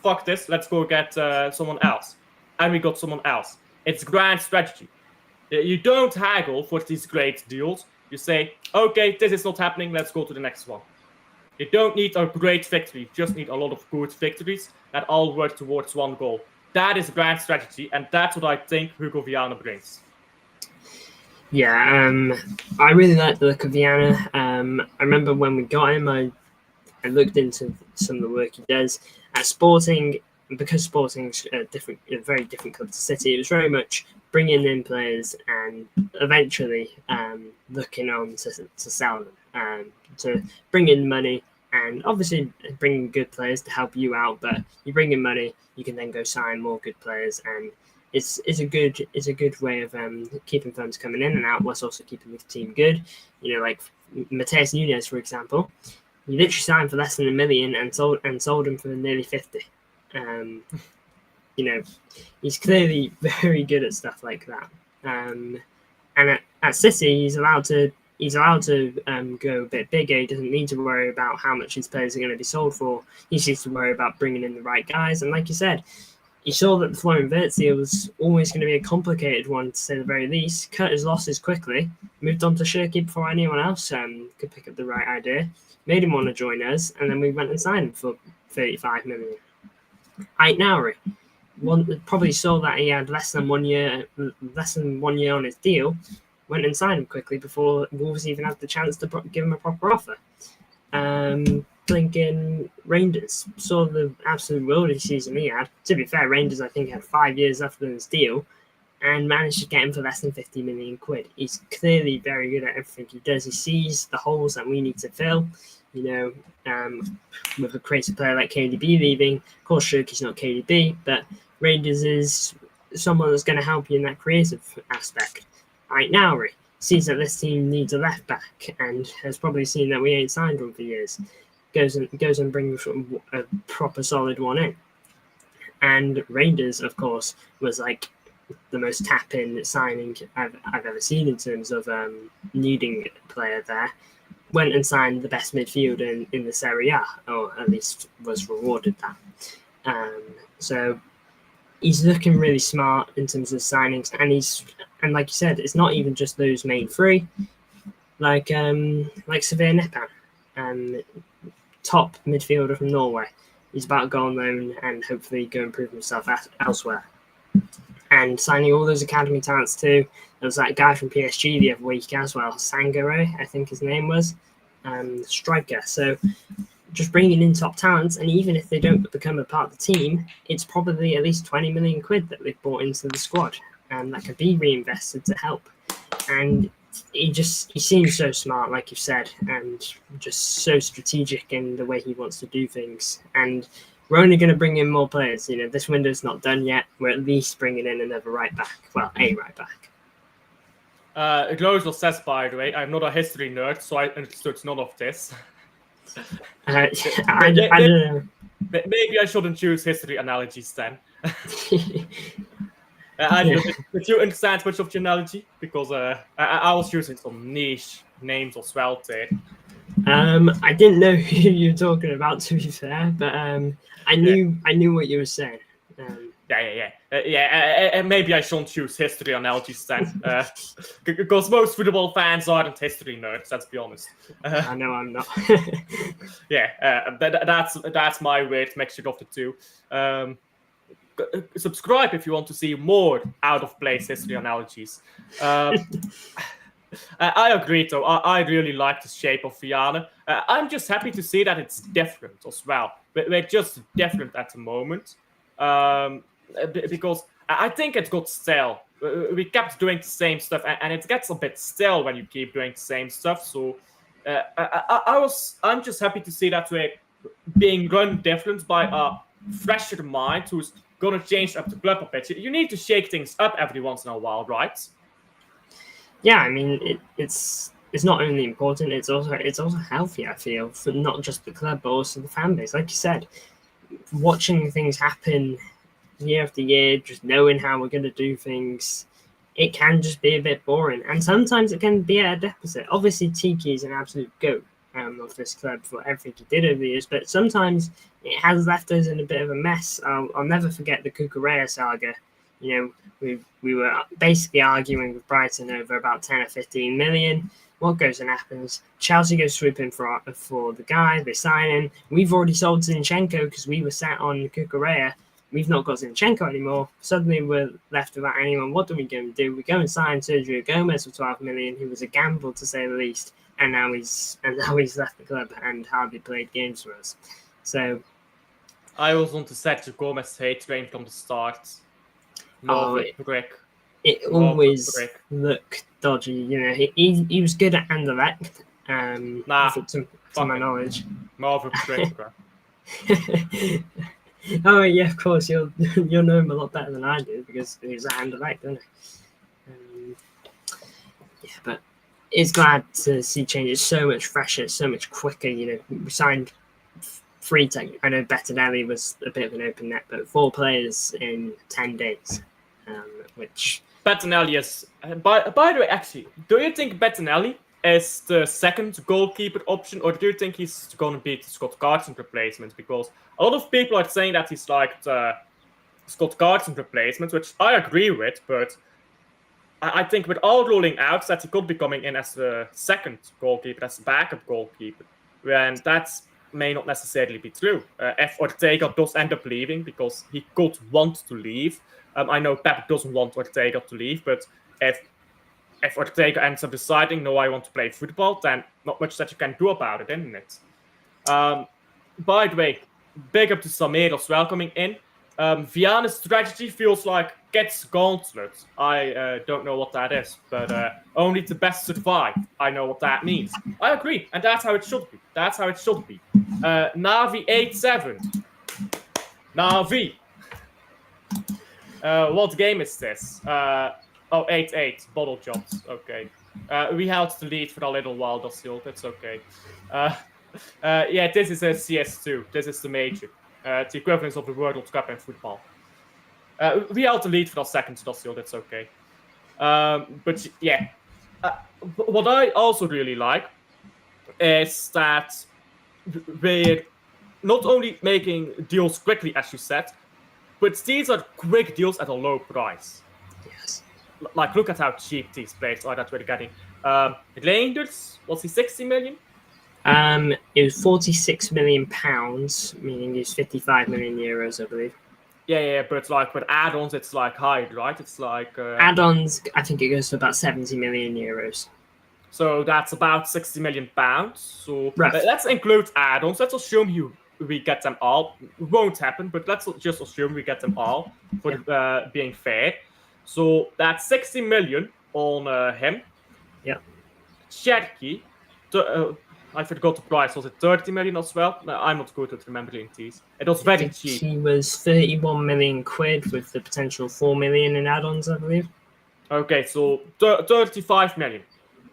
Fuck this, let's go get someone else. And we got someone else. It's grand strategy. You don't haggle for these great deals. You say, okay, this is not happening, let's go to the next one. You don't need a great victory, you just need a lot of good victories that all work towards one goal. That is grand strategy, and that's what I think Hugo Viana brings. Yeah, I really like the look of Viana. I remember when we got him, I looked into some of the work he does at Sporting. Because Sporting's a very different club to City, it was very much bringing in players and eventually looking on to sell them, to bring in money and obviously bringing good players to help you out. But you bring in money, you can then go sign more good players, and it's a good way of keeping funds coming in and out, whilst also keeping the team good. You know, like Mateus Nunes, for example, you literally signed for less than $1 million and sold him for nearly 50. You know, he's clearly very good at stuff like that. And at City, he's allowed to go a bit bigger. He doesn't need to worry about how much his players are going to be sold for. He just needs to worry about bringing in the right guys. And like you said, you saw that the Florian Wirtz deal was always going to be a complicated one, to say the very least. Cut his losses quickly, moved on to Cherki before anyone else could pick up the right idea, made him want to join us, and then we went and signed him for 35 million. Aitnauri, probably saw that he had less than 1 year on his deal, went and signed him quickly before Wolves even had the chance to give him a proper offer. Blinking Rangers saw the absolute worldly season he had. To be fair, Rangers I think had 5 years left on his deal and managed to get him for less than 50 million quid. He's clearly very good at everything he does. He sees the holes that we need to fill. With a creative player like KDB leaving, of course Cherki's not KDB, but Rangers is someone that's going to help you in that creative aspect. Aitnauri sees that this team needs a left back and has probably seen that we ain't signed one for years. Goes and brings a proper solid one in. And Rangers, of course, was like the most tap-in signing I've ever seen in terms of needing a player there. Went and signed the best midfielder in the Serie A, or at least was rewarded that. So he's looking really smart in terms of signings, and like you said, it's not even just those main three, like Severe Nepan, top midfielder from Norway. He's about to go on loan and hopefully go and prove himself elsewhere. And signing all those academy talents too. There was that guy from PSG the other week as well, Sangare, I think his name was, striker. So just bringing in top talents, and even if they don't become a part of the team, it's probably at least 20 million quid that they've brought into the squad, and that could be reinvested to help. And he seems so smart, like you said, and just so strategic in the way he wants to do things. And we're only going to bring in more players. This window's not done yet. We're at least bringing in another right back. Well, a right back. Glozal says, by the way, I'm not a history nerd, so I understood none of this. I don't know. Maybe I shouldn't choose history analogies then. Did you understand much of the analogy? Because I was using some niche names as well there. I didn't know who you were talking about, to be fair, but I knew what you were saying. And maybe I shouldn't choose history analogies then, because most football fans aren't history nerds. Let's be honest. I know I'm not. That's my weird mixture of the two. Subscribe if you want to see more out of place history analogies. I agree, though. I really like the shape of Viana. I'm just happy to see that it's different as well. We're just different at the moment. Because I think it got stale. We kept doing the same stuff, and it gets a bit stale when you keep doing the same stuff. So I'm just happy to see that we're being run different by a fresher mind who's gonna change up the club a bit. You need to shake things up every once in a while, right? Yeah, I mean it's not only important, it's also healthy. I feel, for not just the club but also the fan base. Like you said, watching things happen year after year, just knowing how we're going to do things, it can just be a bit boring, and sometimes it can be at a deficit. Obviously, Tiki is an absolute goat of this club for everything he did over the years, but sometimes it has left us in a bit of a mess. I'll never forget the Cucurella saga. We were basically arguing with Brighton over about 10 or 15 million. What goes and happens? Chelsea goes swooping for the guy. They sign him. We've already sold Zinchenko because we were sat on Cucurella. We've not got Zinchenko anymore. Suddenly we're left without anyone. What do we go and do? We go and sign Sergio Gomez for 12 million, who was a gamble to say the least. And now he's left the club and hardly played games for us. So I was on the Sergio Gomez hate train from the start. It always looked dodgy. He was good at Anderlecht. To my knowledge. More of a prick. Oh yeah, of course you'll know him a lot better than I do because he was at Anderlecht, isn't he? But it's glad to see changes so much fresher, so much quicker. We signed 3 I know Bettinelli was a bit of an open net, but 4 players in 10 days. Which Bettinelli is. By the way, actually, do you think Bettinelli is the second goalkeeper option, or do you think he's going to be the Scott Carson replacement? Because a lot of people are saying that he's like the Scott Carson replacement, which I agree with, but I think with all ruling out that he could be coming in as the second goalkeeper, as a backup goalkeeper, when that may not necessarily be true. If Ortega does end up leaving, because he could want to leave, I know Pep doesn't want Ortega to leave, but if Ortega ends up deciding, no, I want to play football, then not much that you can do about it, isn't it? By the way, big up to Samir as well coming in. Viana's strategy feels like Get's Gauntlet. I don't know what that is, but only the best survive. I know what that means. I agree, and that's how it should be. That's how it should be. Navi 87. Navi. What game is this? 8-8. Bottle jobs. Okay. We held the lead for a little while, Dasil. That's okay. Yeah, this is a CS2. This is the major. The equivalent of the World Cup in football. We held the lead for a second, Dasil. That's okay. But yeah. What I also really like is that we're not only making deals quickly, as you said, but these are quick deals at a low price. Yes. Like, look at how cheap these players are that we're getting. Reinders, was he 60 million? It was 46 million pounds, meaning it's 55 million euros, I believe. Yeah, but like with add-ons, it's like high, right? It's like add-ons. I think it goes to about 70 million euros. So that's about 60 million pounds. So Rough. let's include add-ons. Let's assume we get them all. It won't happen, but let's just assume we get them all for being fair. So that's 60 million on him. Yeah. Cherki, I forgot the price. Was it 30 million as well? No, I'm not good at remembering these. It was very cheap. He was 31 million quid with the potential 4 million in add-ons, I believe. Okay, so 35 million.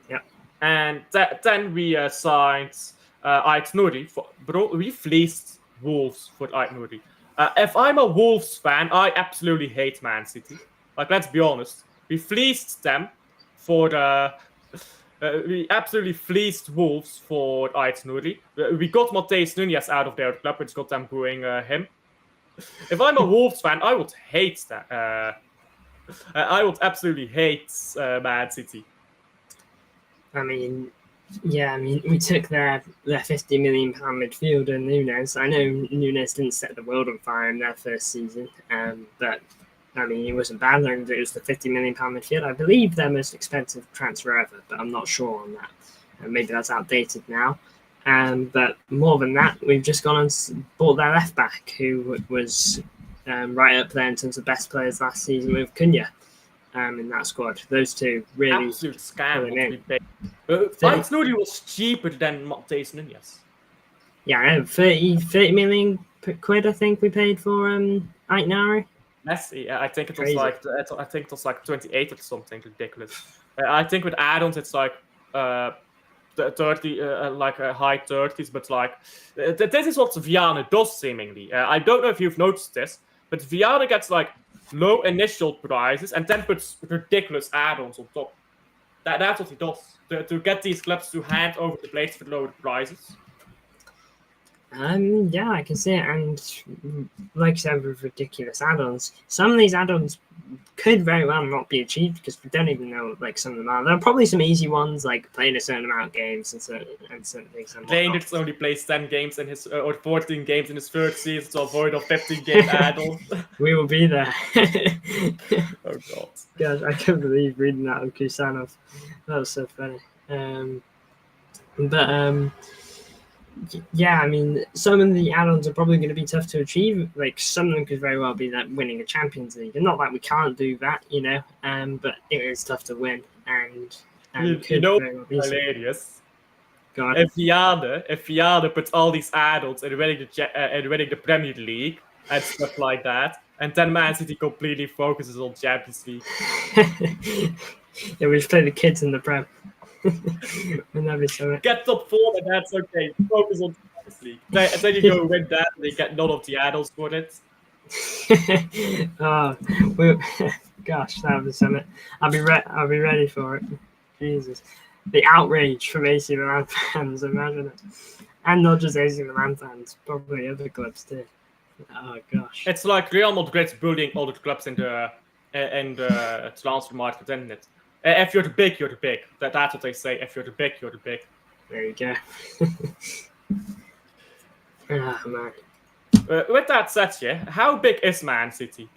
Yeah. And then we signed Ait Nouri. Bro, we fleeced Wolves for Ait Nouri. If I'm a Wolves fan, I absolutely hate Man City. Like, let's be honest. We fleeced them for we absolutely fleeced Wolves for Ait Nouri. We got Mateus Nunes out of their club, which got them booing him. If I'm a Wolves fan, I would hate that. I would absolutely hate Man City. I mean, we took their 50 million pound midfielder Nunes. I know Nunes didn't set the world on fire in their first season, but I mean, he wasn't bad. And it was the 50 million pound midfield. I believe their most expensive transfer ever, but I'm not sure on that. Maybe that's outdated now. But more than that, we've just gone and bought their left back, who was right up there in terms of best players last season with Cunha in that squad. Those two really absolute scam. Ait Nouri was cheaper than Mateus Nunes. Yeah, I know, 30 million quid. I think we paid for Ait Nouri. Messy. I think it was Crazy. like 28 or something ridiculous. I think with add-ons it's like 30, like high 30s, but like this is what Viana does seemingly. I don't know if you've noticed this, but Viana gets like low initial prices and then puts ridiculous add-ons on top. That's what he does to get these clubs to hand over the blades for lower prices. Yeah, I can see it, and like I said, with ridiculous add-ons, some of these add-ons could very well not be achieved because we don't even know like some of them are. There are probably some easy ones like playing a certain amount of games and certain things. Reinders only plays 10 games in his or 14 games in his third season to avoid a 15-game add-on. We will be there. Oh god! Gosh, I can't believe reading that of Kusanov. That was so funny. Yeah, I mean, some of the add-ons are probably going to be tough to achieve. Like, some of them could very well be like winning a Champions League. And not that we can't do that, you know, but it is tough to win. And you know, hilarious. God. If Viana puts all these add-ons and winning the Premier League and stuff like that, and then Man City completely focuses on Champions League. Yeah, we just play the kids in the Prem. Get top 4 and that's okay. Focus on Champions League. Then you go win that and they get none of the add-ons for it. Gosh, that was something. I'll be ready for it. Jesus, the outrage from AC Milan fans, imagine it, and not just AC Milan fans, probably other clubs too. Oh gosh. It's like Real Madrid's bullying all the clubs in the transfer market, isn't it? If you're the big, you're the big. That's what they say. If you're the big, you're the big. There you go. Oh man. With that said, yeah, how big is Man City?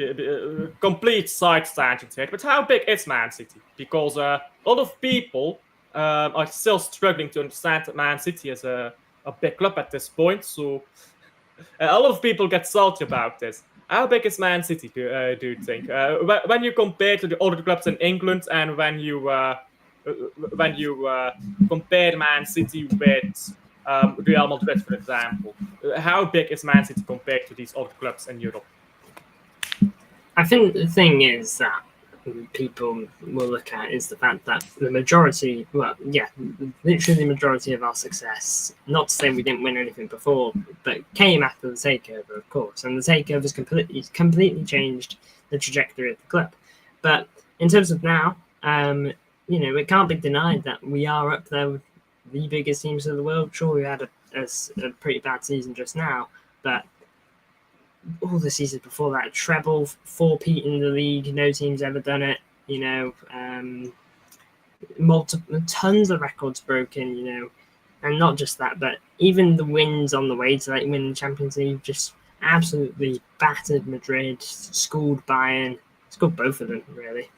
Complete side tangent here, but how big is Man City? Because a lot of people are still struggling to understand that Man City is a big club at this point. So a lot of people get salty about this. How big is Man City? Do you think? When you compare to the other clubs in England, and when you compare Man City with Real Madrid, for example, how big is Man City compared to these other clubs in Europe? I think the thing is that people will look at is the fact that the majority, well, yeah, literally the majority of our success, not to say we didn't win anything before, but came after the takeover, of course, and the takeover has completely changed the trajectory of the club. But in terms of now, it can't be denied that we are up there with the biggest teams of the world. Sure, we had a pretty bad season just now, but all the seasons before that, treble, 4-peat in the league, no team's ever done it. Tons of records broken. And not just that, but even the wins on the way to winning the Champions League, just absolutely battered Madrid, schooled Bayern, schooled both of them really.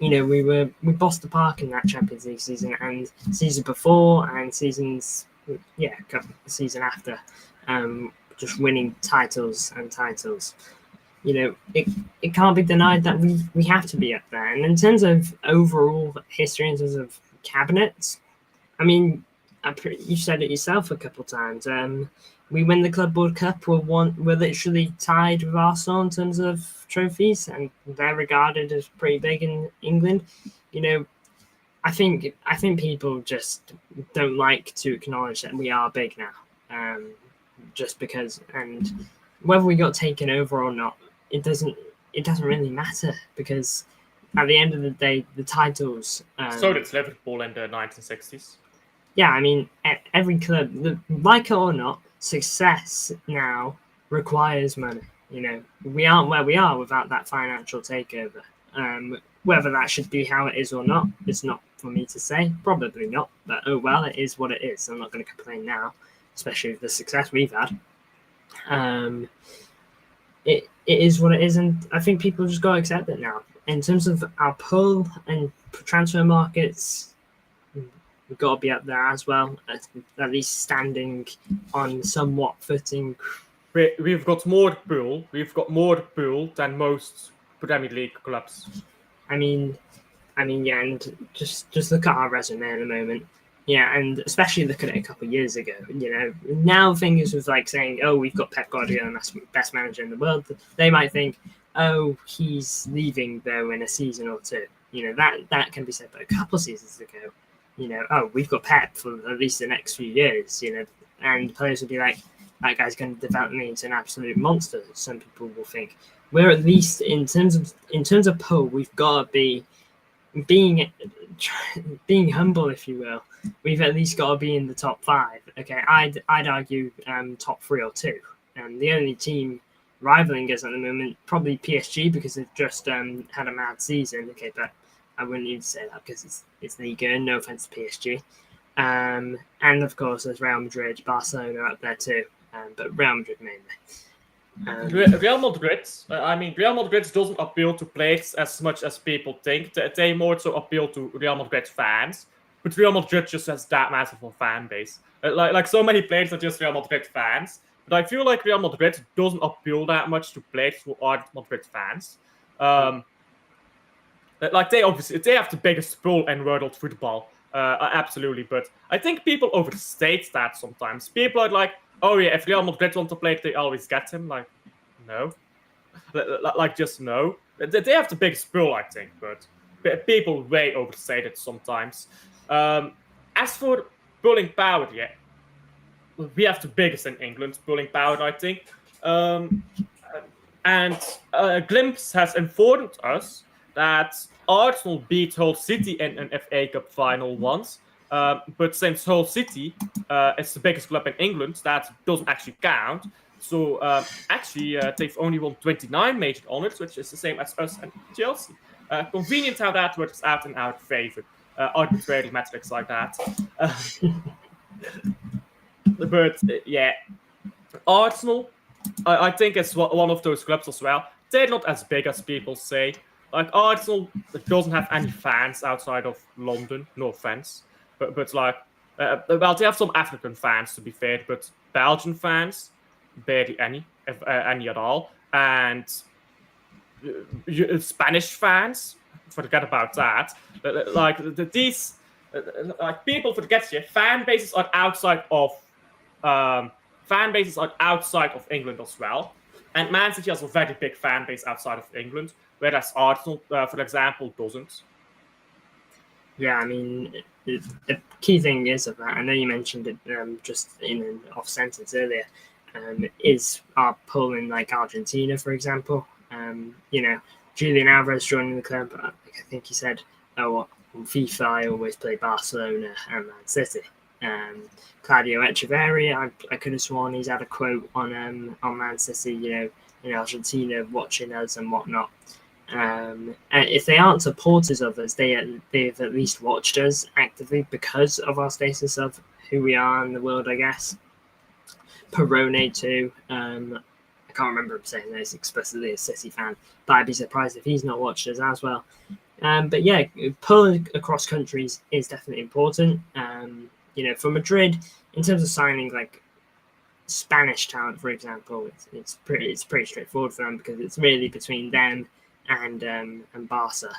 We bossed the park in that Champions League season, and season before and season after, just winning titles and titles. It can't be denied that we have to be up there. And in terms of overall history, in terms of cabinets, I mean, you said it yourself a couple of times. We win the Club World Cup. We're literally tied with Arsenal in terms of trophies, and they're regarded as pretty big in England. I think people just don't like to acknowledge that we are big now. Just because, and whether we got taken over or not, it doesn't really matter, because at the end of the day, the titles. So did Liverpool in the 1960s. Yeah, I mean, every club, like it or not, success now requires money. We aren't where we are without that financial takeover. Whether that should be how it is or not, it's not for me to say. Probably not, but oh well, it is what it is. I'm not going to complain now, especially with the success we've had. It is what it is, and I think people just got to accept it now. In terms of our pull and transfer markets, we've got to be up there as well, at least standing on somewhat footing. We've got more pull. We've got more pull than most Premier League clubs. I mean, yeah, and just look at our resume at the moment. Yeah, and especially look at it a couple of years ago. Now things was like saying, "Oh, we've got Pep Guardiola, best manager in the world." They might think, "Oh, he's leaving though in a season or two." That can be said, but a couple of seasons ago, "Oh, we've got Pep for at least the next few years." And players would be like, "That guy's going to develop me into an absolute monster." Some people will think we're at least in terms of pull, we've got to be being humble, if you will. We've at least got to be in the top 5. Okay, I'd argue top 3 or 2. The only team rivaling us at the moment probably PSG, because they've just had a mad season. Okay, but I wouldn't even say that because it's Liga. No offense to PSG. And of course, there's Real Madrid, Barcelona up there too, but Real Madrid mainly. Real Madrid. Real Madrid doesn't appeal to players as much as people think. They more so appeal to Real Madrid fans. But Real Madrid just has that massive of a fan base. Like so many players are just Real Madrid fans. But I feel like Real Madrid doesn't appeal that much to players who aren't Madrid fans. They have the biggest pull in world football. Absolutely. But I think people overstate that sometimes. People are like, "Oh yeah, if Real Madrid want to play, they always get him." Like, no. Just no. They have the biggest pull, I think, but people way overstate it sometimes. As for pulling power, yeah, we have the biggest in England pulling power, I think. And Glimpse has informed us that Arsenal beat Hull City in an FA Cup final once. But since Hull City is the biggest club in England, that doesn't actually count. So actually, they've only won 29 major honors, which is the same as us and Chelsea. Convenient how that works out in our favor. Arbitrary metrics like that. But yeah, Arsenal, I think it's one of those clubs as well. They're not as big as people say. Like Arsenal doesn't have any fans outside of London. No offense, but like, well, they have some African fans to be fair, but Belgian fans barely any, if any at all, and Spanish fans forget about that. Like these, like people forget here, fan bases are outside of England as well. And Man City has a very big fan base outside of England, whereas Arsenal, for example, doesn't. Yeah, I mean, the key thing is of that. I know you mentioned it just in an off sentence earlier. Is our pull in like Argentina, for example. You know, Julian Alvarez joining the club. I think he said, "Oh, on FIFA, I always play Barcelona and Man City." Claudio Echeverri, I could have sworn he's had a quote on Man City, you know, in Argentina, watching us and whatnot. And if they aren't supporters of us, they've at least watched us actively because of our status of who we are in the world, I guess. Perone too. I can't remember him saying that he's explicitly a City fan, but I'd be surprised if he's not watched us as well. But yeah, pulling across countries is definitely important. You know, for Madrid, in terms of signing like Spanish talent, for example, it's pretty straightforward for them because it's really between them and Barca,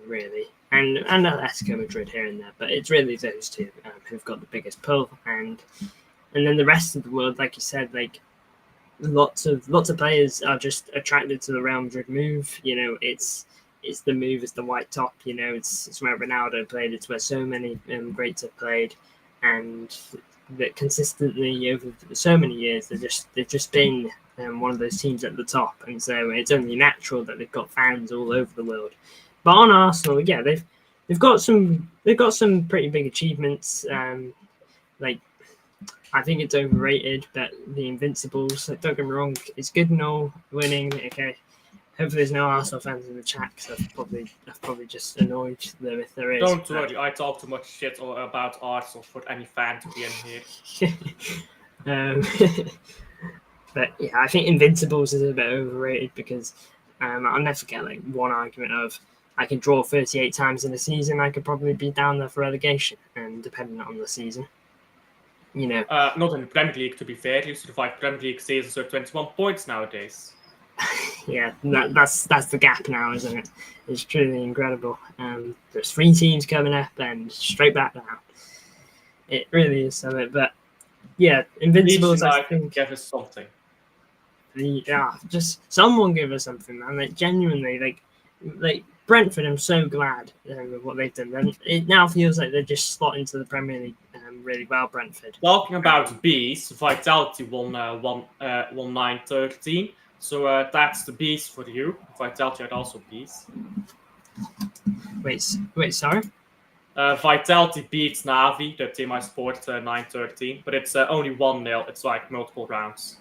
really, and Atletico Madrid here and there. But it's really those two who've got the biggest pull, and then the rest of the world, like you said, like lots of players are just attracted to the Real Madrid move. You know, it's the move, it's the white top. You know, it's where Ronaldo played. It's where so many greats have played, and that consistently over so many years, they've just been one of those teams at the top, and so it's only natural that they've got fans all over the world. But on Arsenal, yeah, they've got some pretty big achievements. Like I think it's overrated, but the Invincibles, like, don't get me wrong, it's good and all winning. Okay, hopefully there's no Arsenal fans in the chat because I've probably just annoyed them if there is. Don't worry, I talk too much shit about Arsenal for any fan to be in here. But yeah, I think Invincibles is a bit overrated because I'll never get like one argument of I can draw 38 times in a season. I could probably be down there for relegation, and depending on the season, you know. Not in the Premier League, to be fair. You survive Premier League seasons are 21 points nowadays. Yeah, that's the gap now, isn't it? It's truly incredible. There's 3 teams coming up and straight back down. It really is something. But yeah, Invincibles, I think, give us something. Yeah, just someone give us something, man. Like genuinely, like Brentford, I'm so glad with what they've done. And it now feels like they're just slot into the Premier League really well. Brentford. Talking about Bs, Vitality won 9-13. So that's the Bs for you. Vitality are also Bs. Wait, sorry. Vitality beats Navi, the team I support, 9-13, but it's only 1-0. It's like multiple rounds.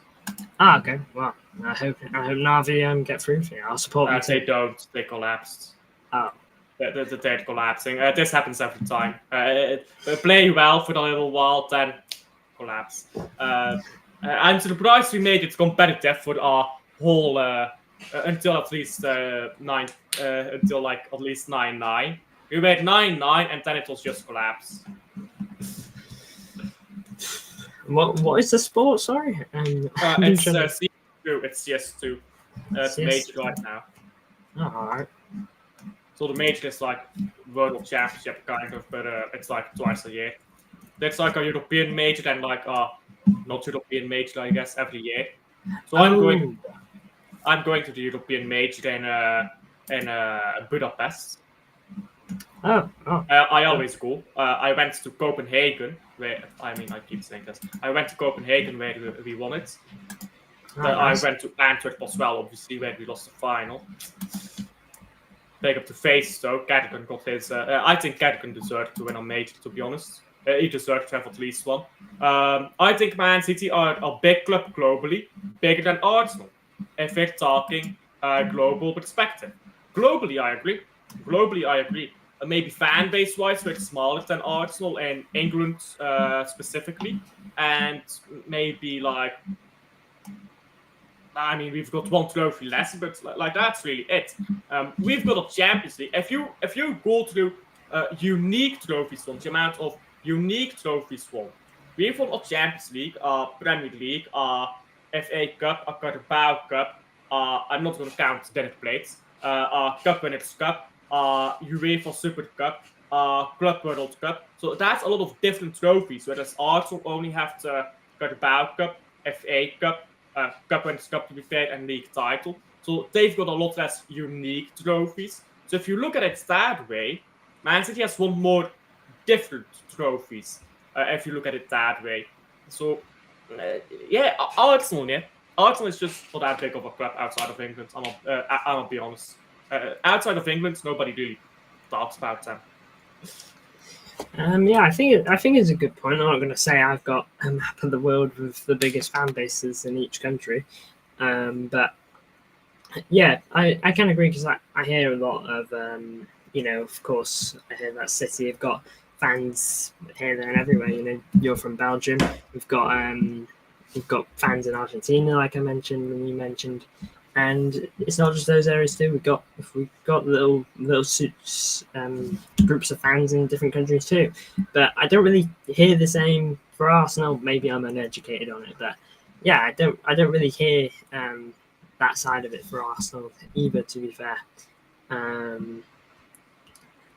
Ah, okay. Well, I hope Navi get through for you. I'll support them. They don't. They collapsed. Oh. They're collapsing. This happens every time. They play well for a little while, then collapse. I'm surprised we made it competitive for our whole until at least 9 until like at least 9-9. We made 9-9 and then it was just collapse. What is the sport? Sorry, it's CS2. It's CS2. It's major right now. Oh, all right. So the major is like World Championship kind of, but it's like twice a year. That's like a European major and like not European major, I guess, every year. So I'm going to the European major in Budapest. Oh. I always go. I went to Copenhagen, where I keep saying this. I went to Copenhagen where we won it. Nice. I went to Antwerp as well, obviously, where we lost the final. Take up the face, though. Cadogan got his. I think Cadogan deserved to win a major, to be honest. He deserves to have at least one. I think Man City are a big club globally, bigger than Arsenal, if we're talking global perspective. Globally, I agree. Maybe fan base wise, we're smaller than Arsenal and England specifically, and maybe like. I mean, we've got one trophy less, but like that's really it. We've got a Champions League. If you go through unique trophies won, the amount of unique trophies won, we've won a Champions League, a Premier League, a FA Cup, a Carabao Cup. I'm not going to count dinner plates. A Cup Winners' Cup, UEFA Super Cup, Club World Cup. So that's a lot of different trophies. Whereas Arsenal only have the Carabao Cup, FA Cup. Cup Winners' Cup to be fair, and league title. So they've got a lot less unique trophies. So if you look at it that way, Man City has won more different trophies. If you look at it that way, so Arsenal, Arsenal is just not that big of a club outside of England. I'll be honest. Outside of England, nobody really talks about them. I think it's a good point. I'm not going to say I've got a map of the world with the biggest fan bases in each country, but yeah, I can agree because I hear a lot of of course, I hear that City have got fans here, there, and everywhere. You're from Belgium. We've got fans in Argentina, like I mentioned and you mentioned. And it's not just those areas too. We've got little groups of fans in different countries too. But I don't really hear the same for Arsenal. Maybe I'm uneducated on it, but yeah, I don't really hear that side of it for Arsenal either. To be fair,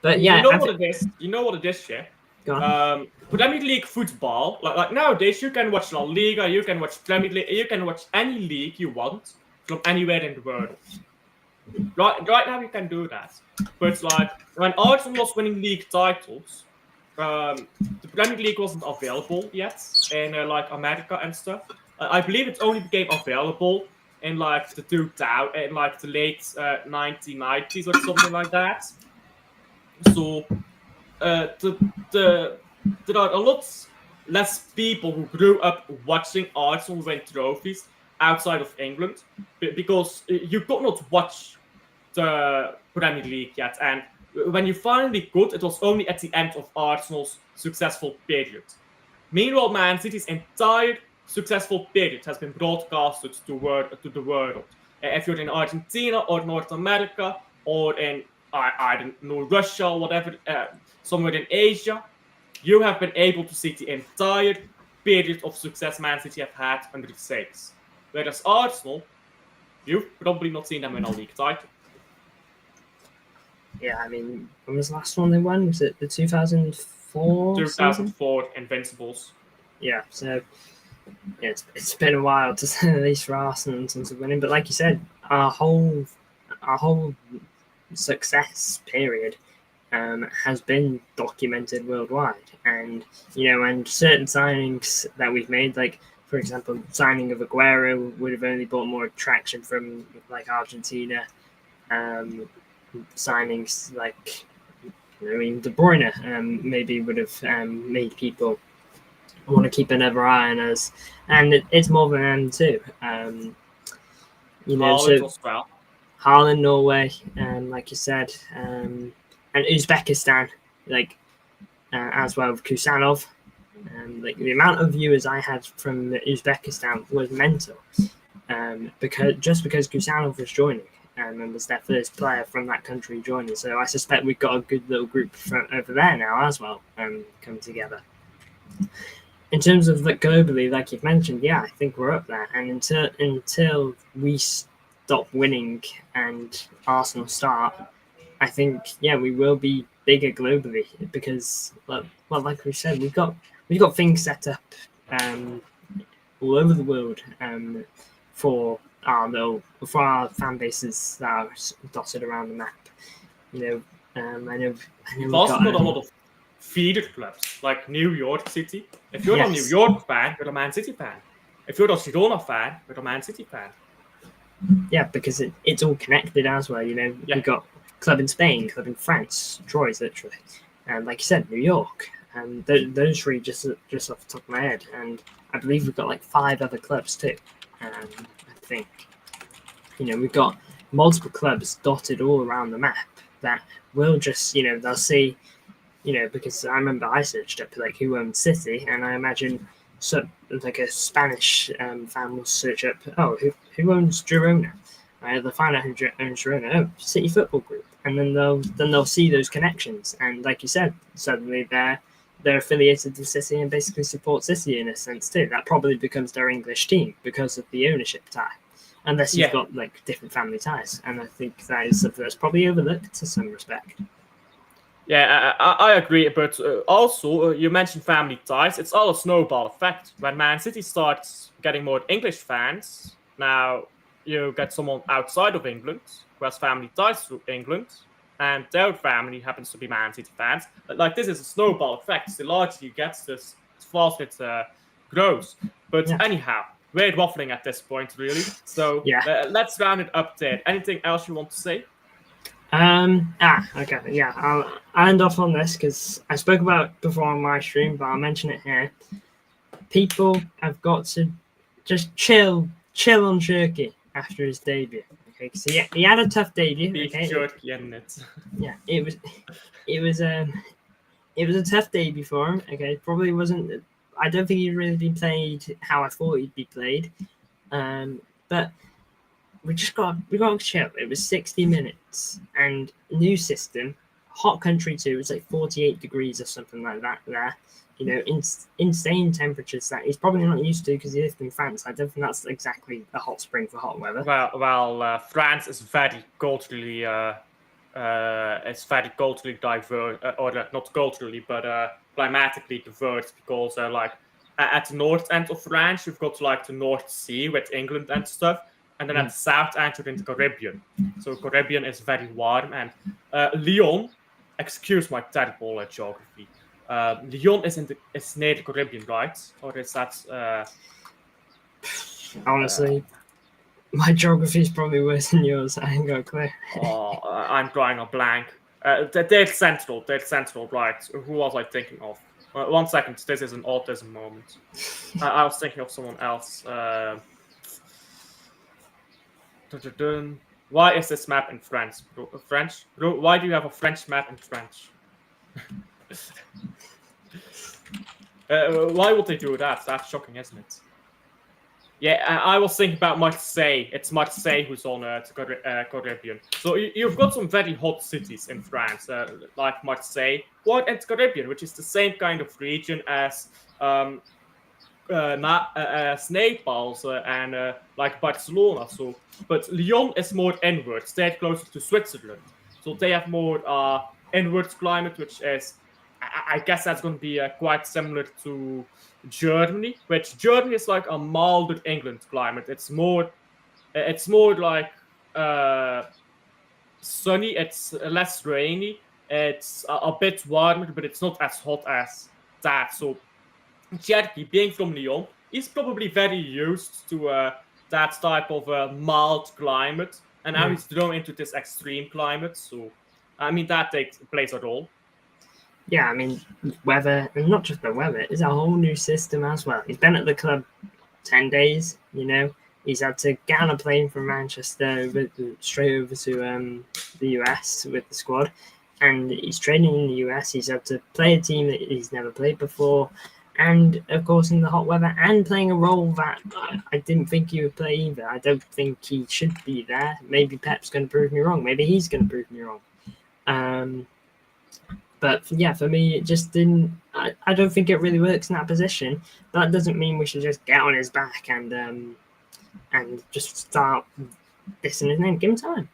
but yeah, what it is. You know what it is, yeah. Go on. Premier League football, like nowadays, you can watch La Liga, you can watch Premier League, you can watch any league you want from anywhere in the world. Right now, you can do that. But it's like when Arsenal was winning league titles, the Premier League wasn't available yet in like America and stuff. I believe it only became available in like the late 1990s or something like that. So there are a lot less people who grew up watching Arsenal win trophies outside of England because you could not watch the Premier League yet, and when you finally could, it was only at the end of Arsenal's successful period. Meanwhile, Man City's entire successful period has been broadcasted to the world. If you're in Argentina or North America or in I don't know, Russia or whatever, somewhere in Asia, you have been able to see the entire period of success Man City have had under the sails. Whereas Arsenal, you've probably not seen them win a league title. Yeah, I mean, when was the last one they won? Was it the 2004 2004 season? Invincibles. Yeah, so yeah, it's been a while to say the least for Arsenal in terms of winning. But like you said, our whole success period has been documented worldwide, and and certain signings that we've made, like for example, signing of Aguero would have only brought more attraction from like Argentina. Signings like De Bruyne maybe would have made people want to keep another eye on us, and it's more than them too. Haaland, Norway, like you said, and Uzbekistan, as well with Kusanov. Like the amount of viewers I had from Uzbekistan was mental, because Kusanov was joining, and was their first player from that country joining. So I suspect we've got a good little group over there now as well, coming together. In terms of globally, like you've mentioned, yeah, I think we're up there. And until we stop winning and Arsenal start, I think we will be bigger globally because, like we said, we've got things set up all over the world for our fan bases that are dotted around the map. I know we've also got a lot of feeder clubs like New York City. If you're a New York fan, you're a Man City fan. If you're a Girona fan, you're a Man City fan. Yeah, because it's all connected as well. We've got club in Spain, club in France, Troyes literally, and like you said, New York. And those three just off the top of my head, and I believe we've got like 5 other clubs too. I think, we've got multiple clubs dotted all around the map that will just, they'll see, because I remember I searched up like who owns City, and I imagine like a Spanish fan will search up, who owns Girona? They'll find out who owns Girona. Oh, City Football Group, and then they'll see those connections, and like you said, suddenly they're affiliated with City and basically support City in a sense too. That probably becomes their English team because of the ownership tie, unless you've got like different family ties. And I think that is something that's probably overlooked to some respect. Yeah, I agree. But also, you mentioned family ties. It's all a snowball effect. When Man City starts getting more English fans, now you get someone outside of England who has family ties to England, and their family happens to be Man City fans. Like, this is a snowball effect. The larger you get, the faster it grows. But anyhow, we're waffling at this point, really. So let's round it up there. Anything else you want to say? Okay. Yeah, I'll end off on this because I spoke about it before on my stream, but I'll mention it here. People have got to just chill on Cherki after his debut. Okay, because he had a tough debut. Cherki, isn't it? Yeah, it was a tough debut for him. Okay, probably wasn't. I don't think he'd really been played how I thought he'd be played. But we got to chill. It was 60 minutes and new system, hot country too. It was like 48 degrees or something like that there. Insane temperatures that he's probably not used to because he lived in France. I don't think that's exactly a hot spring for hot weather. Well, France is very culturally, diverse, or not culturally, but climatically diverse, because like at the north end of France, you've got like the North Sea with England and stuff, and then at the south end you're in the Caribbean. So Caribbean is very warm, and Lyon, excuse my terrible geography. Lyon is near the Caribbean, right? Or is that? Honestly, my geography is probably worse than yours. I ain't got a clue. I'm drawing a blank. They're central, right? Who was I thinking of? 1 second, this is an autism moment. I was thinking of someone else. Why is this map in French? French? Why do you have a French map in French? Why would they do that? That's shocking, isn't it? Yeah, I was thinking about Marseille. It's Marseille who's on Caribbean. So you've got some very hot cities in France, like Marseille, or and Caribbean, which is the same kind of region as Naples and like Barcelona. So, but Lyon is more inwards. They're closer to Switzerland, so they have more inwards climate, which is, I guess that's going to be quite similar to Germany, which Germany is like a milder England climate. It's more like sunny. It's less rainy. It's a bit warmer, but it's not as hot as that. So Cherki, being from Lyon, he's probably very used to that type of mild climate, and now he's thrown into this extreme climate. So I mean that plays a role. Yeah, I mean, weather, and not just the weather, it's a whole new system as well. He's been at the club 10 days, He's had to get on a plane from Manchester straight over to the US with the squad. And he's training in the US. He's had to play a team that he's never played before. And, of course, in the hot weather, and playing a role that I didn't think he would play either. I don't think he should be there. Maybe Pep's going to prove me wrong. Maybe he's going to prove me wrong. But yeah, for me, it just didn't. I don't think it really works in that position. That doesn't mean we should just get on his back and just start dissing his name. Give him time,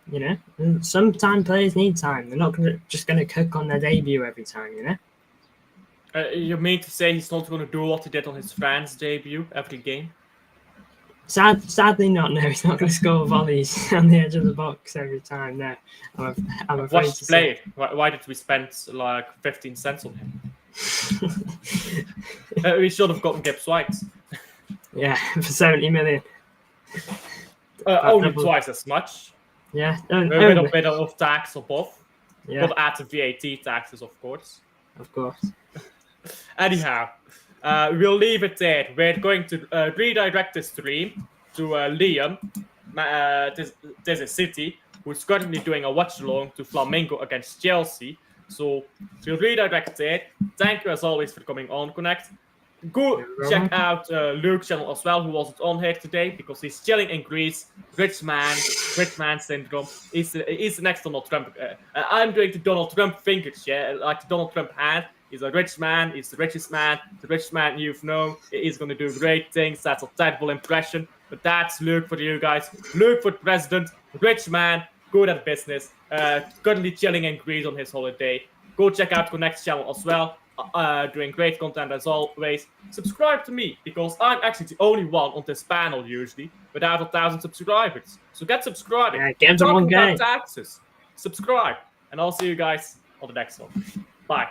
Sometimes players need time. They're not just going to cook on their debut every time, You mean to say he's not going to do what he did on his France debut every game? Sadly not. No, he's not going to score volleys on the edge of the box every time. No, I'm afraid to say. Why did we spend like 15 cents on him? We should have gotten Gibbs White. Yeah, for 70 million. Only twice as much. Yeah, with a bit of tax above. Yeah, Got to add the VAT taxes, of course. Of course. Anyhow, we'll leave it there. We're going to redirect the stream to Liam. There's a city who's currently doing a watch along to Flamengo against Chelsea. So we'll redirect there. Thank you as always for coming on, Connect. Go check out Luke's channel as well, who wasn't on here today because he's chilling in Greece. Rich man syndrome. He's the next Donald Trump. I'm doing the Donald Trump fingers, yeah, like the Donald Trump hand. He's a rich man. He's the richest man. The richest man you've known. He's going to do great things. That's a terrible impression. But that's Luke for you guys. Luke for president. Rich man. Good at business. Currently chilling in Greece on his holiday. Go check out Connect's channel as well. Doing great content as always. Subscribe to me because I'm actually the only one on this panel usually without 1,000 subscribers. So get subscribing. Yeah, games are one game. Taxes. Subscribe. And I'll see you guys on the next one. Bye.